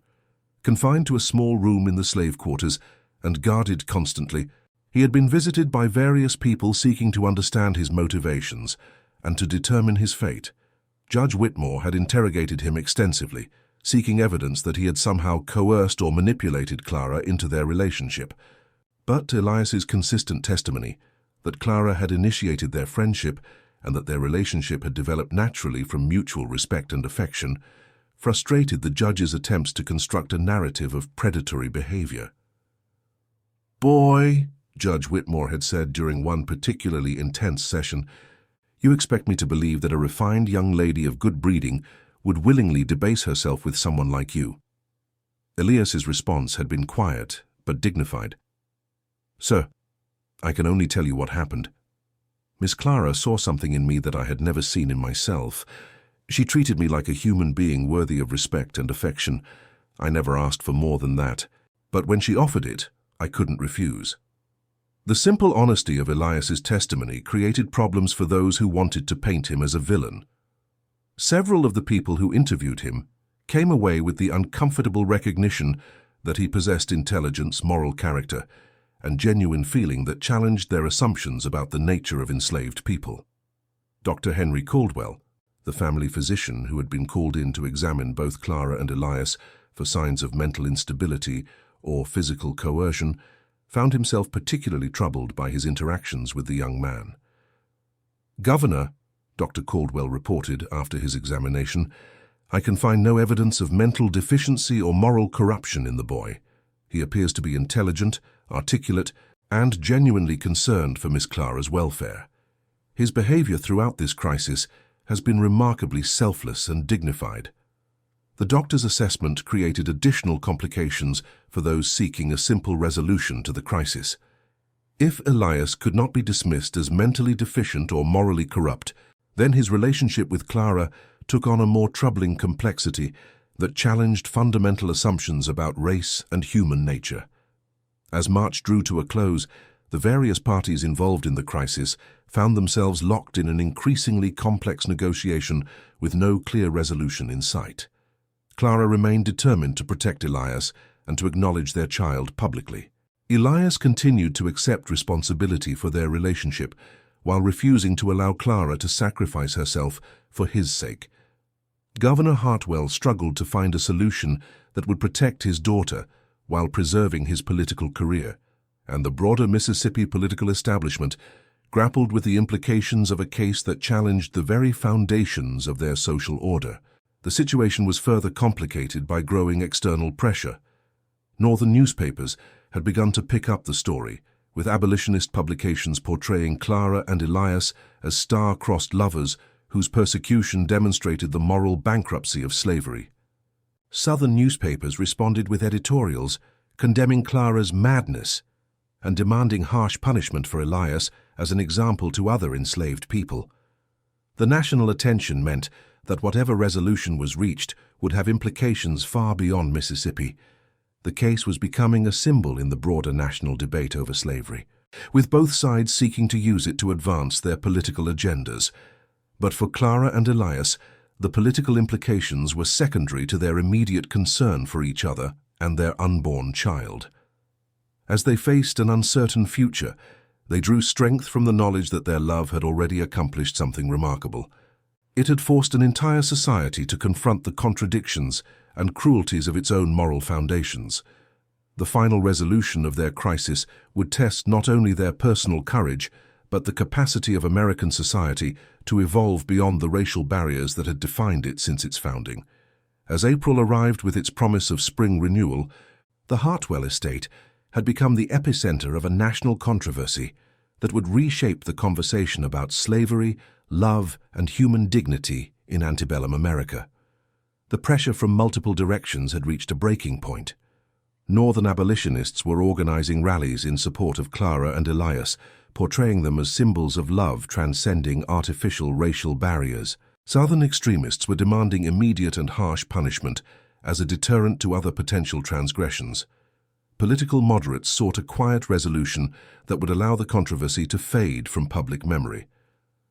Speaker 1: Confined to a small room in the slave quarters and guarded constantly, he had been visited by various people seeking to understand his motivations and to determine his fate. Judge Whitmore had interrogated him extensively, seeking evidence that he had somehow coerced or manipulated Clara into their relationship. But Elias's consistent testimony that Clara had initiated their friendship and that their relationship had developed naturally from mutual respect and affection frustrated the judge's attempts to construct a narrative of predatory behavior. "Boy," Judge Whitmore had said during one particularly intense session, "you expect me to believe that a refined young lady of good breeding would willingly debase herself with someone like you?" Elias's response had been quiet but dignified. "Sir, I can only tell you what happened. Miss Clara saw something in me that I had never seen in myself. She treated me like a human being worthy of respect and affection. I never asked for more than that, but when she offered it, I couldn't refuse." The simple honesty of Elias's testimony created problems for those who wanted to paint him as a villain. Several of the people who interviewed him came away with the uncomfortable recognition that he possessed intelligence, moral character, and genuine feeling that challenged their assumptions about the nature of enslaved people. Dr. Henry Caldwell, the family physician who had been called in to examine both Clara and Elias for signs of mental instability or physical coercion, found himself particularly troubled by his interactions with the young man. "Governor," Dr. Caldwell reported after his examination, "I can find no evidence of mental deficiency or moral corruption in the boy. He appears to be intelligent, articulate, and genuinely concerned for Miss Clara's welfare. His behavior throughout this crisis has been remarkably selfless and dignified." The doctor's assessment created additional complications for those seeking a simple resolution to the crisis. If Elias could not be dismissed as mentally deficient or morally corrupt, then his relationship with Clara took on a more troubling complexity that challenged fundamental assumptions about race and human nature. As March drew to a close, the various parties involved in the crisis found themselves locked in an increasingly complex negotiation with no clear resolution in sight. Clara remained determined to protect Elias and to acknowledge their child publicly. Elias continued to accept responsibility for their relationship while refusing to allow Clara to sacrifice herself for his sake. Governor Hartwell struggled to find a solution that would protect his daughter while preserving his political career, and the broader Mississippi political establishment grappled with the implications of a case that challenged the very foundations of their social order. The situation was further complicated by growing external pressure. Northern newspapers had begun to pick up the story, with abolitionist publications portraying Clara and Elias as star-crossed lovers whose persecution demonstrated the moral bankruptcy of slavery. Southern newspapers responded with editorials condemning Clara's madness and demanding harsh punishment for Elias as an example to other enslaved people. The national attention meant that whatever resolution was reached would have implications far beyond Mississippi. The case was becoming a symbol in the broader national debate over slavery, with both sides seeking to use it to advance their political agendas. But for Clara and Elias, the political implications were secondary to their immediate concern for each other and their unborn child. As they faced an uncertain future, they drew strength from the knowledge that their love had already accomplished something remarkable. It had forced an entire society to confront the contradictions and cruelties of its own moral foundations. The final resolution of their crisis would test not only their personal courage, but the capacity of American society to evolve beyond the racial barriers that had defined it since its founding. As April arrived with its promise of spring renewal, the Hartwell estate had become the epicenter of a national controversy that would reshape the conversation about slavery, love, and human dignity in antebellum America. The pressure from multiple directions had reached a breaking point. Northern abolitionists were organizing rallies in support of Clara and Elias, portraying them as symbols of love transcending artificial racial barriers. Southern extremists were demanding immediate and harsh punishment as a deterrent to other potential transgressions. Political moderates sought a quiet resolution that would allow the controversy to fade from public memory.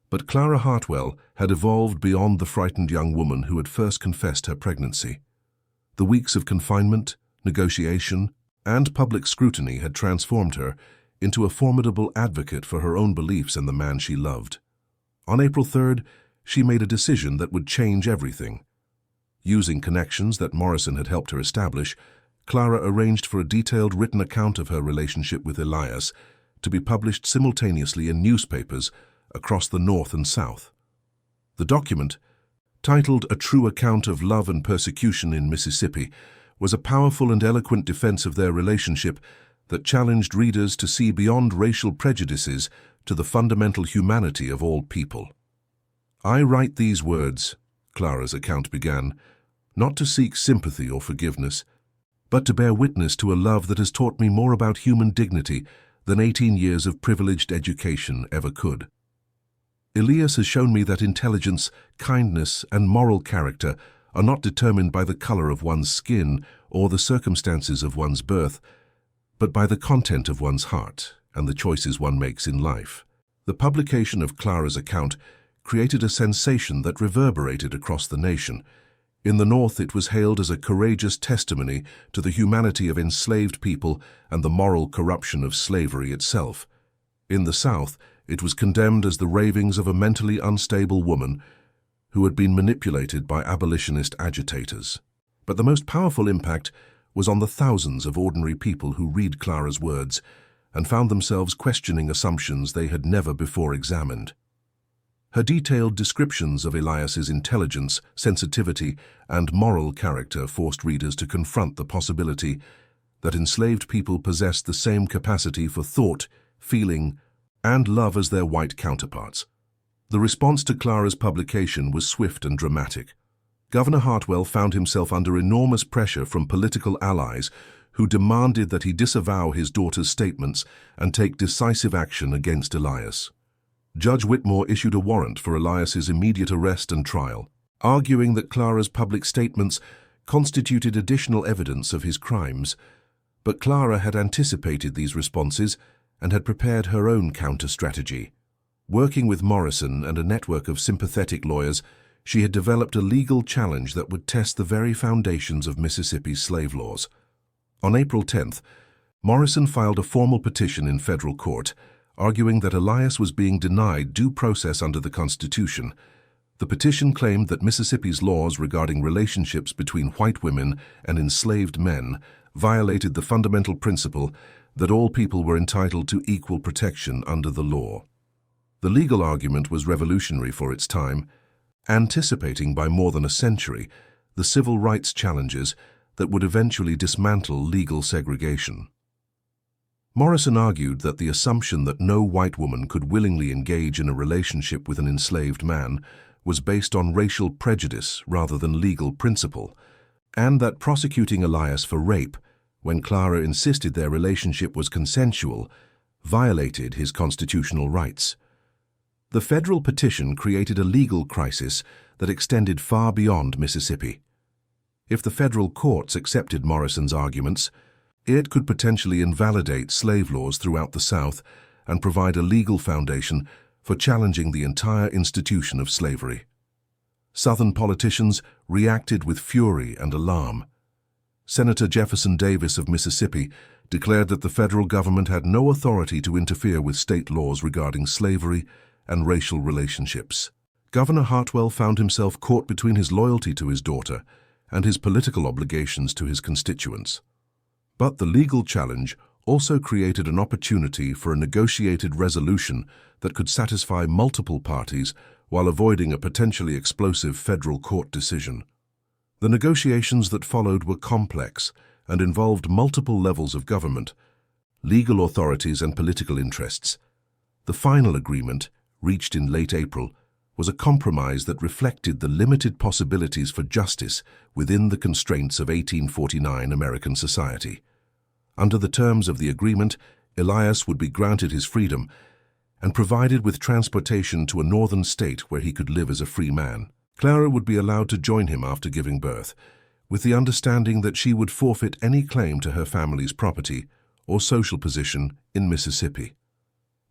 Speaker 1: But Clara Hartwell had evolved beyond the frightened young woman who had first confessed her pregnancy. The weeks of confinement, negotiation, and public scrutiny had transformed her into a formidable advocate for her own beliefs and the man she loved. On April 3rd, she made a decision that would change everything. Using connections that Morrison had helped her establish, Clara arranged for a detailed written account of her relationship with Elias to be published simultaneously in newspapers across the North and South. The document, titled A True Account of Love and Persecution in Mississippi, was a powerful and eloquent defense of their relationship that challenged readers to see beyond racial prejudices to the fundamental humanity of all people. "I write these words," Clara's account began, "not to seek sympathy or forgiveness, but to bear witness to a love that has taught me more about human dignity than 18 years of privileged education ever could. Elias has shown me that intelligence, kindness, and moral character are not determined by the color of one's skin or the circumstances of one's birth, but by the content of one's heart and the choices one makes in life." The publication of Clara's account created a sensation that reverberated across the nation. In the North, it was hailed as a courageous testimony to the humanity of enslaved people and the moral corruption of slavery itself. In the South, it was condemned as the ravings of a mentally unstable woman who had been manipulated by abolitionist agitators. But the most powerful impact was on the thousands of ordinary people who read Clara's words and found themselves questioning assumptions they had never before examined. Her detailed descriptions of Elias's intelligence, sensitivity, and moral character forced readers to confront the possibility that enslaved people possessed the same capacity for thought, feeling, and love as their white counterparts. The response to Clara's publication was swift and dramatic. Governor Hartwell found himself under enormous pressure from political allies who demanded that he disavow his daughter's statements and take decisive action against Elias. Judge Whitmore issued a warrant for Elias's immediate arrest and trial, arguing that Clara's public statements constituted additional evidence of his crimes. But Clara had anticipated these responses and had prepared her own counter-strategy. Working with Morrison and a network of sympathetic lawyers, she had developed a legal challenge that would test the very foundations of Mississippi's slave laws. On April 10th, Morrison filed a formal petition in federal court, arguing that Elias was being denied due process under the Constitution. The petition claimed that Mississippi's laws regarding relationships between white women and enslaved men violated the fundamental principle that all people were entitled to equal protection under the law. The legal argument was revolutionary for its time, anticipating by more than a century the civil rights challenges that would eventually dismantle legal segregation. Morrison argued that the assumption that no white woman could willingly engage in a relationship with an enslaved man was based on racial prejudice rather than legal principle, and that prosecuting Elias for rape, when Clara insisted their relationship was consensual, violated his constitutional rights. The federal petition created a legal crisis that extended far beyond Mississippi. If the federal courts accepted Morrison's arguments, it could potentially invalidate slave laws throughout the South and provide a legal foundation for challenging the entire institution of slavery. Southern politicians reacted with fury and alarm. Senator Jefferson Davis of Mississippi declared that the federal government had no authority to interfere with state laws regarding slavery and racial relationships. Governor Hartwell found himself caught between his loyalty to his daughter and his political obligations to his constituents. But the legal challenge also created an opportunity for a negotiated resolution that could satisfy multiple parties while avoiding a potentially explosive federal court decision. The negotiations that followed were complex and involved multiple levels of government, legal authorities and political interests. The final agreement, reached in late April, was a compromise that reflected the limited possibilities for justice within the constraints of 1849 American society. Under the terms of the agreement, Elias would be granted his freedom and provided with transportation to a northern state where he could live as a free man. Clara would be allowed to join him after giving birth, with the understanding that she would forfeit any claim to her family's property or social position in Mississippi.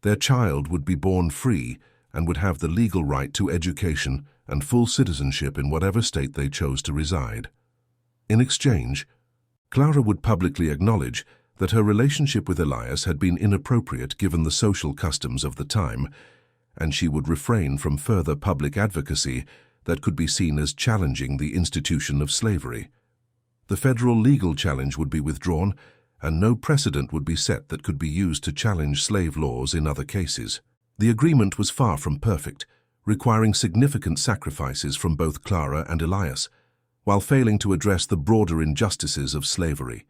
Speaker 1: Their child would be born free and would have the legal right to education and full citizenship in whatever state they chose to reside. In exchange, Clara would publicly acknowledge that her relationship with Elias had been inappropriate given the social customs of the time, and she would refrain from further public advocacy that could be seen as challenging the institution of slavery. The federal legal challenge would be withdrawn, and no precedent would be set that could be used to challenge slave laws in other cases. The agreement was far from perfect, requiring significant sacrifices from both Clara and Elias, while failing to address the broader injustices of slavery.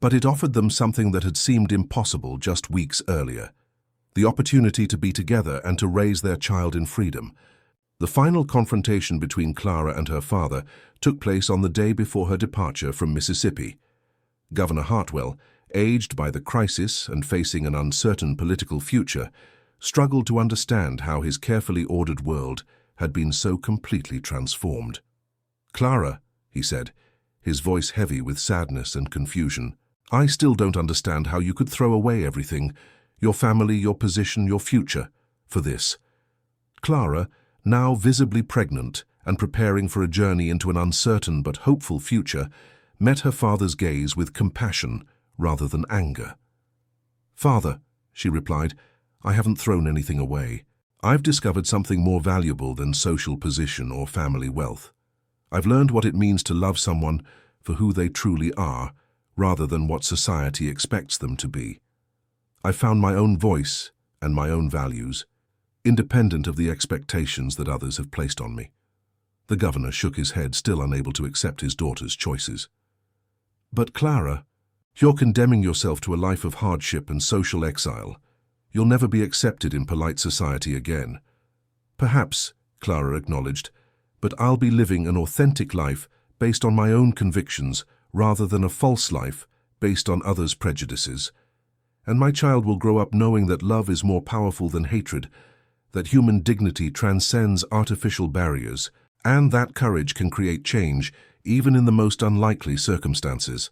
Speaker 1: But it offered them something that had seemed impossible just weeks earlier: the opportunity to be together and to raise their child in freedom. The final confrontation between Clara and her father took place on the day before her departure from Mississippi. Governor Hartwell, aged by the crisis and facing an uncertain political future, struggled to understand how his carefully ordered world had been so completely transformed. "Clara," he said, his voice heavy with sadness and confusion, "I still don't understand how you could throw away everything, your family, your position, your future, for this." Clara, now visibly pregnant and preparing for a journey into an uncertain but hopeful future, met her father's gaze with compassion rather than anger. "Father," she replied, "I haven't thrown anything away. I've discovered something more valuable than social position or family wealth. I've learned what it means to love someone for who they truly are, rather than what society expects them to be. I've found my own voice and my own values, independent of the expectations that others have placed on me." The governor shook his head, still unable to accept his daughter's choices. "But Clara, you're condemning yourself to a life of hardship and social exile. You'll never be accepted in polite society again." "Perhaps," Clara acknowledged, "but I'll be living an authentic life based on my own convictions rather than a false life based on others' prejudices. And my child will grow up knowing that love is more powerful than hatred, that human dignity transcends artificial barriers, and that courage can create change even in the most unlikely circumstances."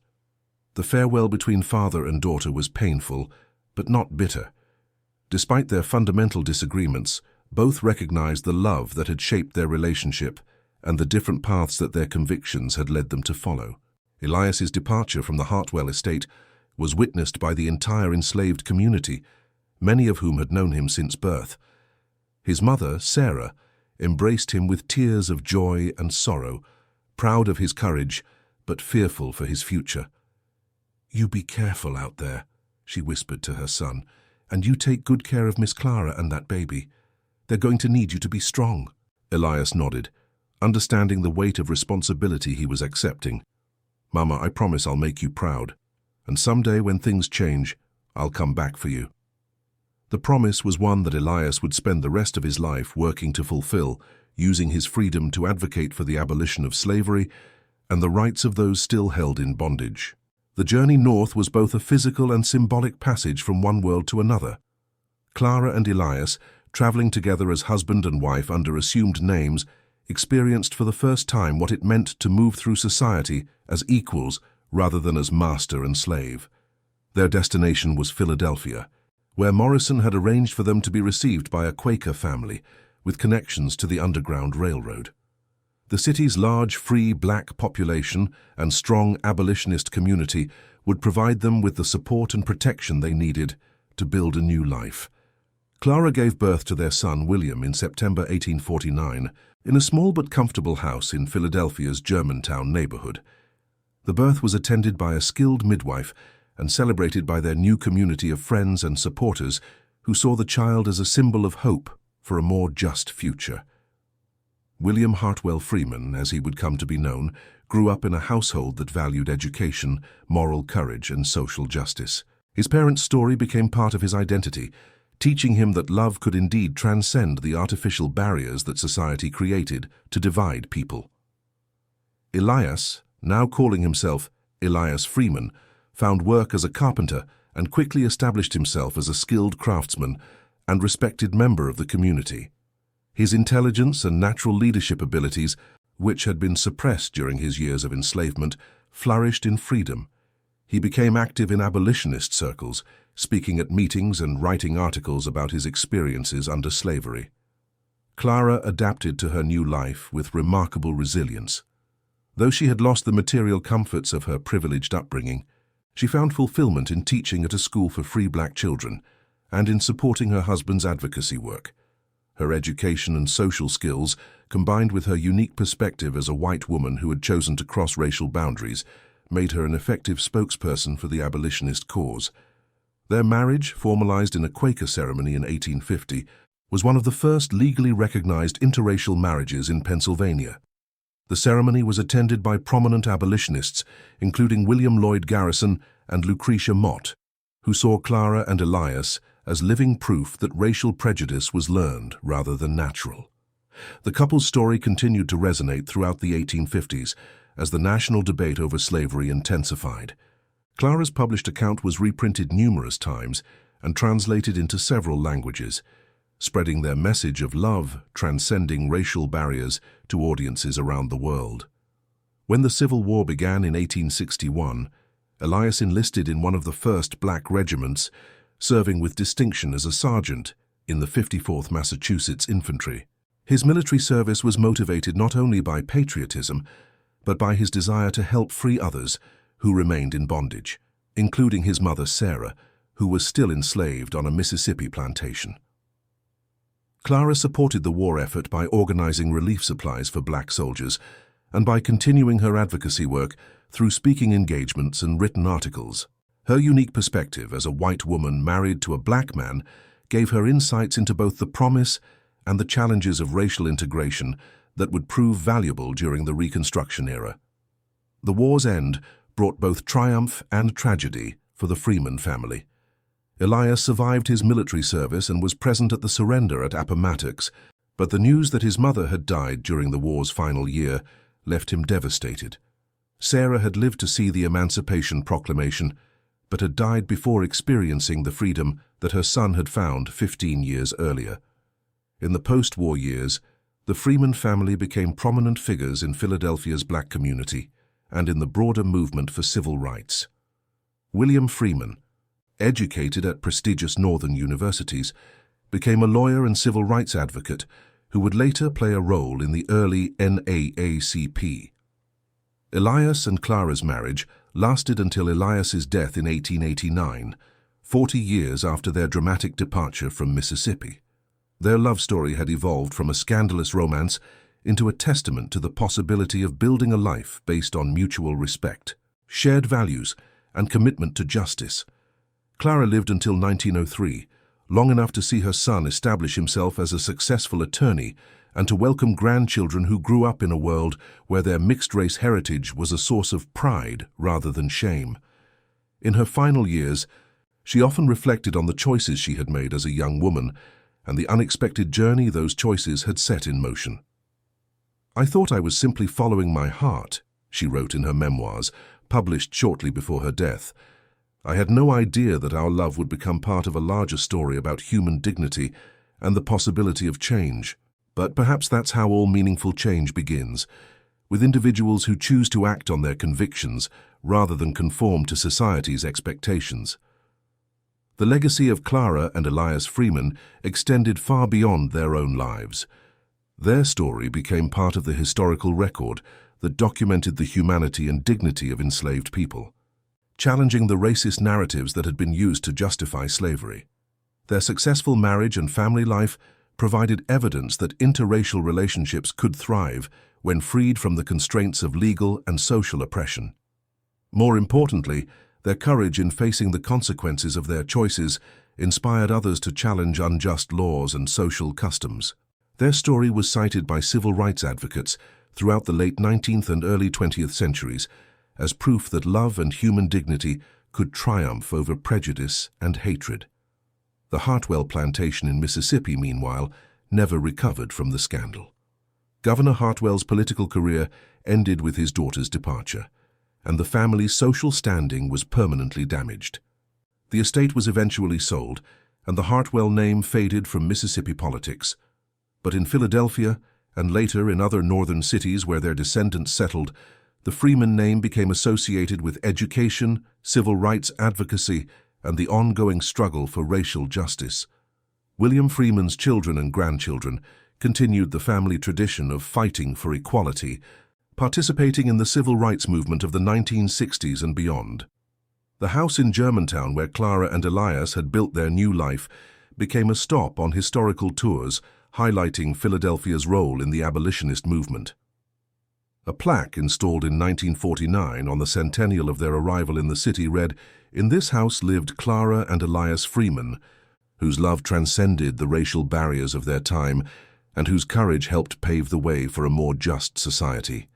Speaker 1: The farewell between father and daughter was painful, but not bitter. Despite their fundamental disagreements, both recognized the love that had shaped their relationship and the different paths that their convictions had led them to follow. Elias's departure from the Hartwell estate was witnessed by the entire enslaved community, many of whom had known him since birth. His mother, Sarah, embraced him with tears of joy and sorrow, proud of his courage, but fearful for his future. "You be careful out there," she whispered to her son, "and you take good care of Miss Clara and that baby. They're going to need you to be strong." Elias nodded, understanding the weight of responsibility he was accepting. "Mama, I promise I'll make you proud, and someday when things change, I'll come back for you." The promise was one that Elias would spend the rest of his life working to fulfill, using his freedom to advocate for the abolition of slavery and the rights of those still held in bondage. The journey north was both a physical and symbolic passage from one world to another. Clara and Elias, traveling together as husband and wife under assumed names, experienced for the first time what it meant to move through society as equals rather than as master and slave. Their destination was Philadelphia, where Morrison had arranged for them to be received by a Quaker family with connections to the Underground Railroad. The city's large, free black population and strong abolitionist community would provide them with the support and protection they needed to build a new life. Clara gave birth to their son William in September 1849 in a small but comfortable house in Philadelphia's Germantown neighborhood. The birth was attended by a skilled midwife and celebrated by their new community of friends and supporters who saw the child as a symbol of hope for a more just future. William Hartwell Freeman, as he would come to be known, grew up in a household that valued education, moral courage, and social justice. His parents' story became part of his identity, teaching him that love could indeed transcend the artificial barriers that society created to divide people. Elias, now calling himself Elias Freeman, found work as a carpenter and quickly established himself as a skilled craftsman and respected member of the community. His intelligence and natural leadership abilities, which had been suppressed during his years of enslavement, flourished in freedom. He became active in abolitionist circles, speaking at meetings and writing articles about his experiences under slavery. Clara adapted to her new life with remarkable resilience. Though she had lost the material comforts of her privileged upbringing, she found fulfillment in teaching at a school for free black children and in supporting her husband's advocacy work. Her education and social skills, combined with her unique perspective as a white woman who had chosen to cross racial boundaries, made her an effective spokesperson for the abolitionist cause. Their marriage, formalized in a Quaker ceremony in 1850, was one of the first legally recognized interracial marriages in Pennsylvania. The ceremony was attended by prominent abolitionists, including William Lloyd Garrison and Lucretia Mott, who saw Clara and Elias as living proof that racial prejudice was learned rather than natural. The couple's story continued to resonate throughout the 1850s as the national debate over slavery intensified. Clara's published account was reprinted numerous times and translated into several languages, spreading their message of love transcending racial barriers to audiences around the world. When the Civil War began in 1861, Elias enlisted in one of the first black regiments, serving with distinction as a sergeant in the 54th Massachusetts Infantry. His military service was motivated not only by patriotism, but by his desire to help free others who remained in bondage, including his mother Sarah, who was still enslaved on a Mississippi plantation. Clara supported the war effort by organizing relief supplies for black soldiers and by continuing her advocacy work through speaking engagements and written articles. Her unique perspective as a white woman married to a black man gave her insights into both the promise and the challenges of racial integration that would prove valuable during the Reconstruction era. The war's end brought both triumph and tragedy for the Freeman family. Elias survived his military service and was present at the surrender at Appomattox, but the news that his mother had died during the war's final year left him devastated. Sarah had lived to see the Emancipation Proclamation, but had died before experiencing the freedom that her son had found 15 years earlier. In the post-war years, the Freeman family became prominent figures in Philadelphia's black community and in the broader movement for civil rights. William Freeman, educated at prestigious northern universities, became a lawyer and civil rights advocate who would later play a role in the early NAACP. Elias and Clara's marriage lasted until Elias's death in 1889, 40 years after their dramatic departure from Mississippi. Their love story had evolved from a scandalous romance into a testament to the possibility of building a life based on mutual respect, shared values, and commitment to justice. Clara lived until 1903, long enough to see her son establish himself as a successful attorney and to welcome grandchildren who grew up in a world where their mixed-race heritage was a source of pride rather than shame. In her final years, she often reflected on the choices she had made as a young woman and the unexpected journey those choices had set in motion. "I thought I was simply following my heart," she wrote in her memoirs, published shortly before her death. "I had no idea that our love would become part of a larger story about human dignity and the possibility of change. But perhaps that's how all meaningful change begins, with individuals who choose to act on their convictions rather than conform to society's expectations." The legacy of Clara and Elias Freeman extended far beyond their own lives. Their story became part of the historical record that documented the humanity and dignity of enslaved people, challenging the racist narratives that had been used to justify slavery. Their successful marriage and family life provided evidence that interracial relationships could thrive when freed from the constraints of legal and social oppression. More importantly, their courage in facing the consequences of their choices inspired others to challenge unjust laws and social customs. Their story was cited by civil rights advocates throughout the late 19th and early 20th centuries as proof that love and human dignity could triumph over prejudice and hatred. The Hartwell plantation in Mississippi, meanwhile, never recovered from the scandal. Governor Hartwell's political career ended with his daughter's departure, and the family's social standing was permanently damaged. The estate was eventually sold, and the Hartwell name faded from Mississippi politics. But in Philadelphia, and later in other northern cities where their descendants settled, the Freeman name became associated with education, civil rights advocacy, and the ongoing struggle for racial justice. William Freeman's children and grandchildren continued the family tradition of fighting for equality, participating in the civil rights movement of the 1960s and beyond. The house in Germantown where Clara and Elias had built their new life became a stop on historical tours highlighting Philadelphia's role in the abolitionist movement. A plaque installed in 1949 on the centennial of their arrival in the city read, "In this house lived Clara and Elias Freeman, whose love transcended the racial barriers of their time and whose courage helped pave the way for a more just society."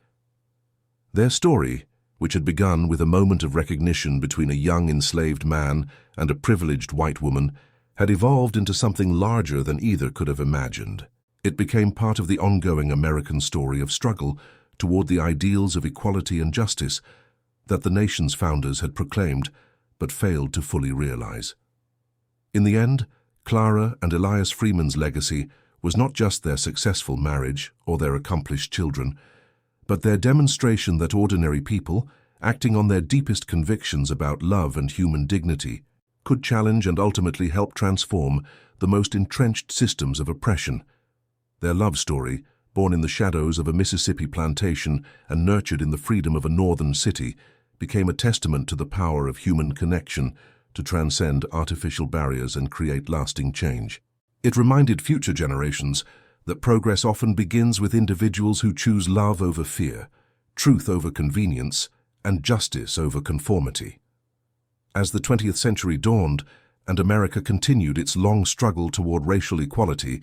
Speaker 1: Their story, which had begun with a moment of recognition between a young enslaved man and a privileged white woman, had evolved into something larger than either could have imagined. It became part of the ongoing American story of struggle toward the ideals of equality and justice that the nation's founders had proclaimed but failed to fully realize. In the end, Clara and Elias Freeman's legacy was not just their successful marriage or their accomplished children, but their demonstration that ordinary people, acting on their deepest convictions about love and human dignity, could challenge and ultimately help transform the most entrenched systems of oppression. Their love story, born in the shadows of a Mississippi plantation and nurtured in the freedom of a northern city, became a testament to the power of human connection to transcend artificial barriers and create lasting change. It reminded future generations that progress often begins with individuals who choose love over fear, truth over convenience, and justice over conformity. As the 20th century dawned and America continued its long struggle toward racial equality,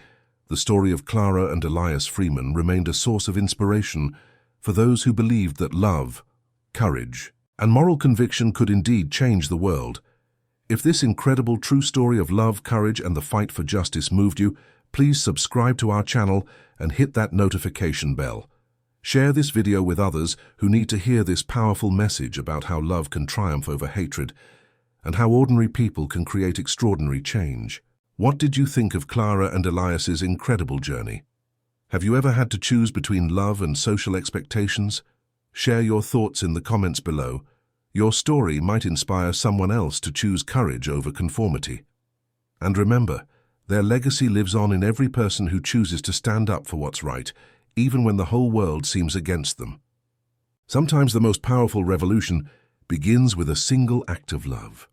Speaker 1: the story of Clara and Elias Freeman remained a source of inspiration for those who believed that love, courage, and moral conviction could indeed change the world. If this incredible true story of love, courage, and the fight for justice moved you, please subscribe to our channel and hit that notification bell. Share this video with others who need to hear this powerful message about how love can triumph over hatred and how ordinary people can create extraordinary change. What did you think of Clara and Elias's incredible journey? Have you ever had to choose between love and social expectations? Share your thoughts in the comments below. Your story might inspire someone else to choose courage over conformity. And remember, their legacy lives on in every person who chooses to stand up for what's right, even when the whole world seems against them. Sometimes the most powerful revolution begins with a single act of love.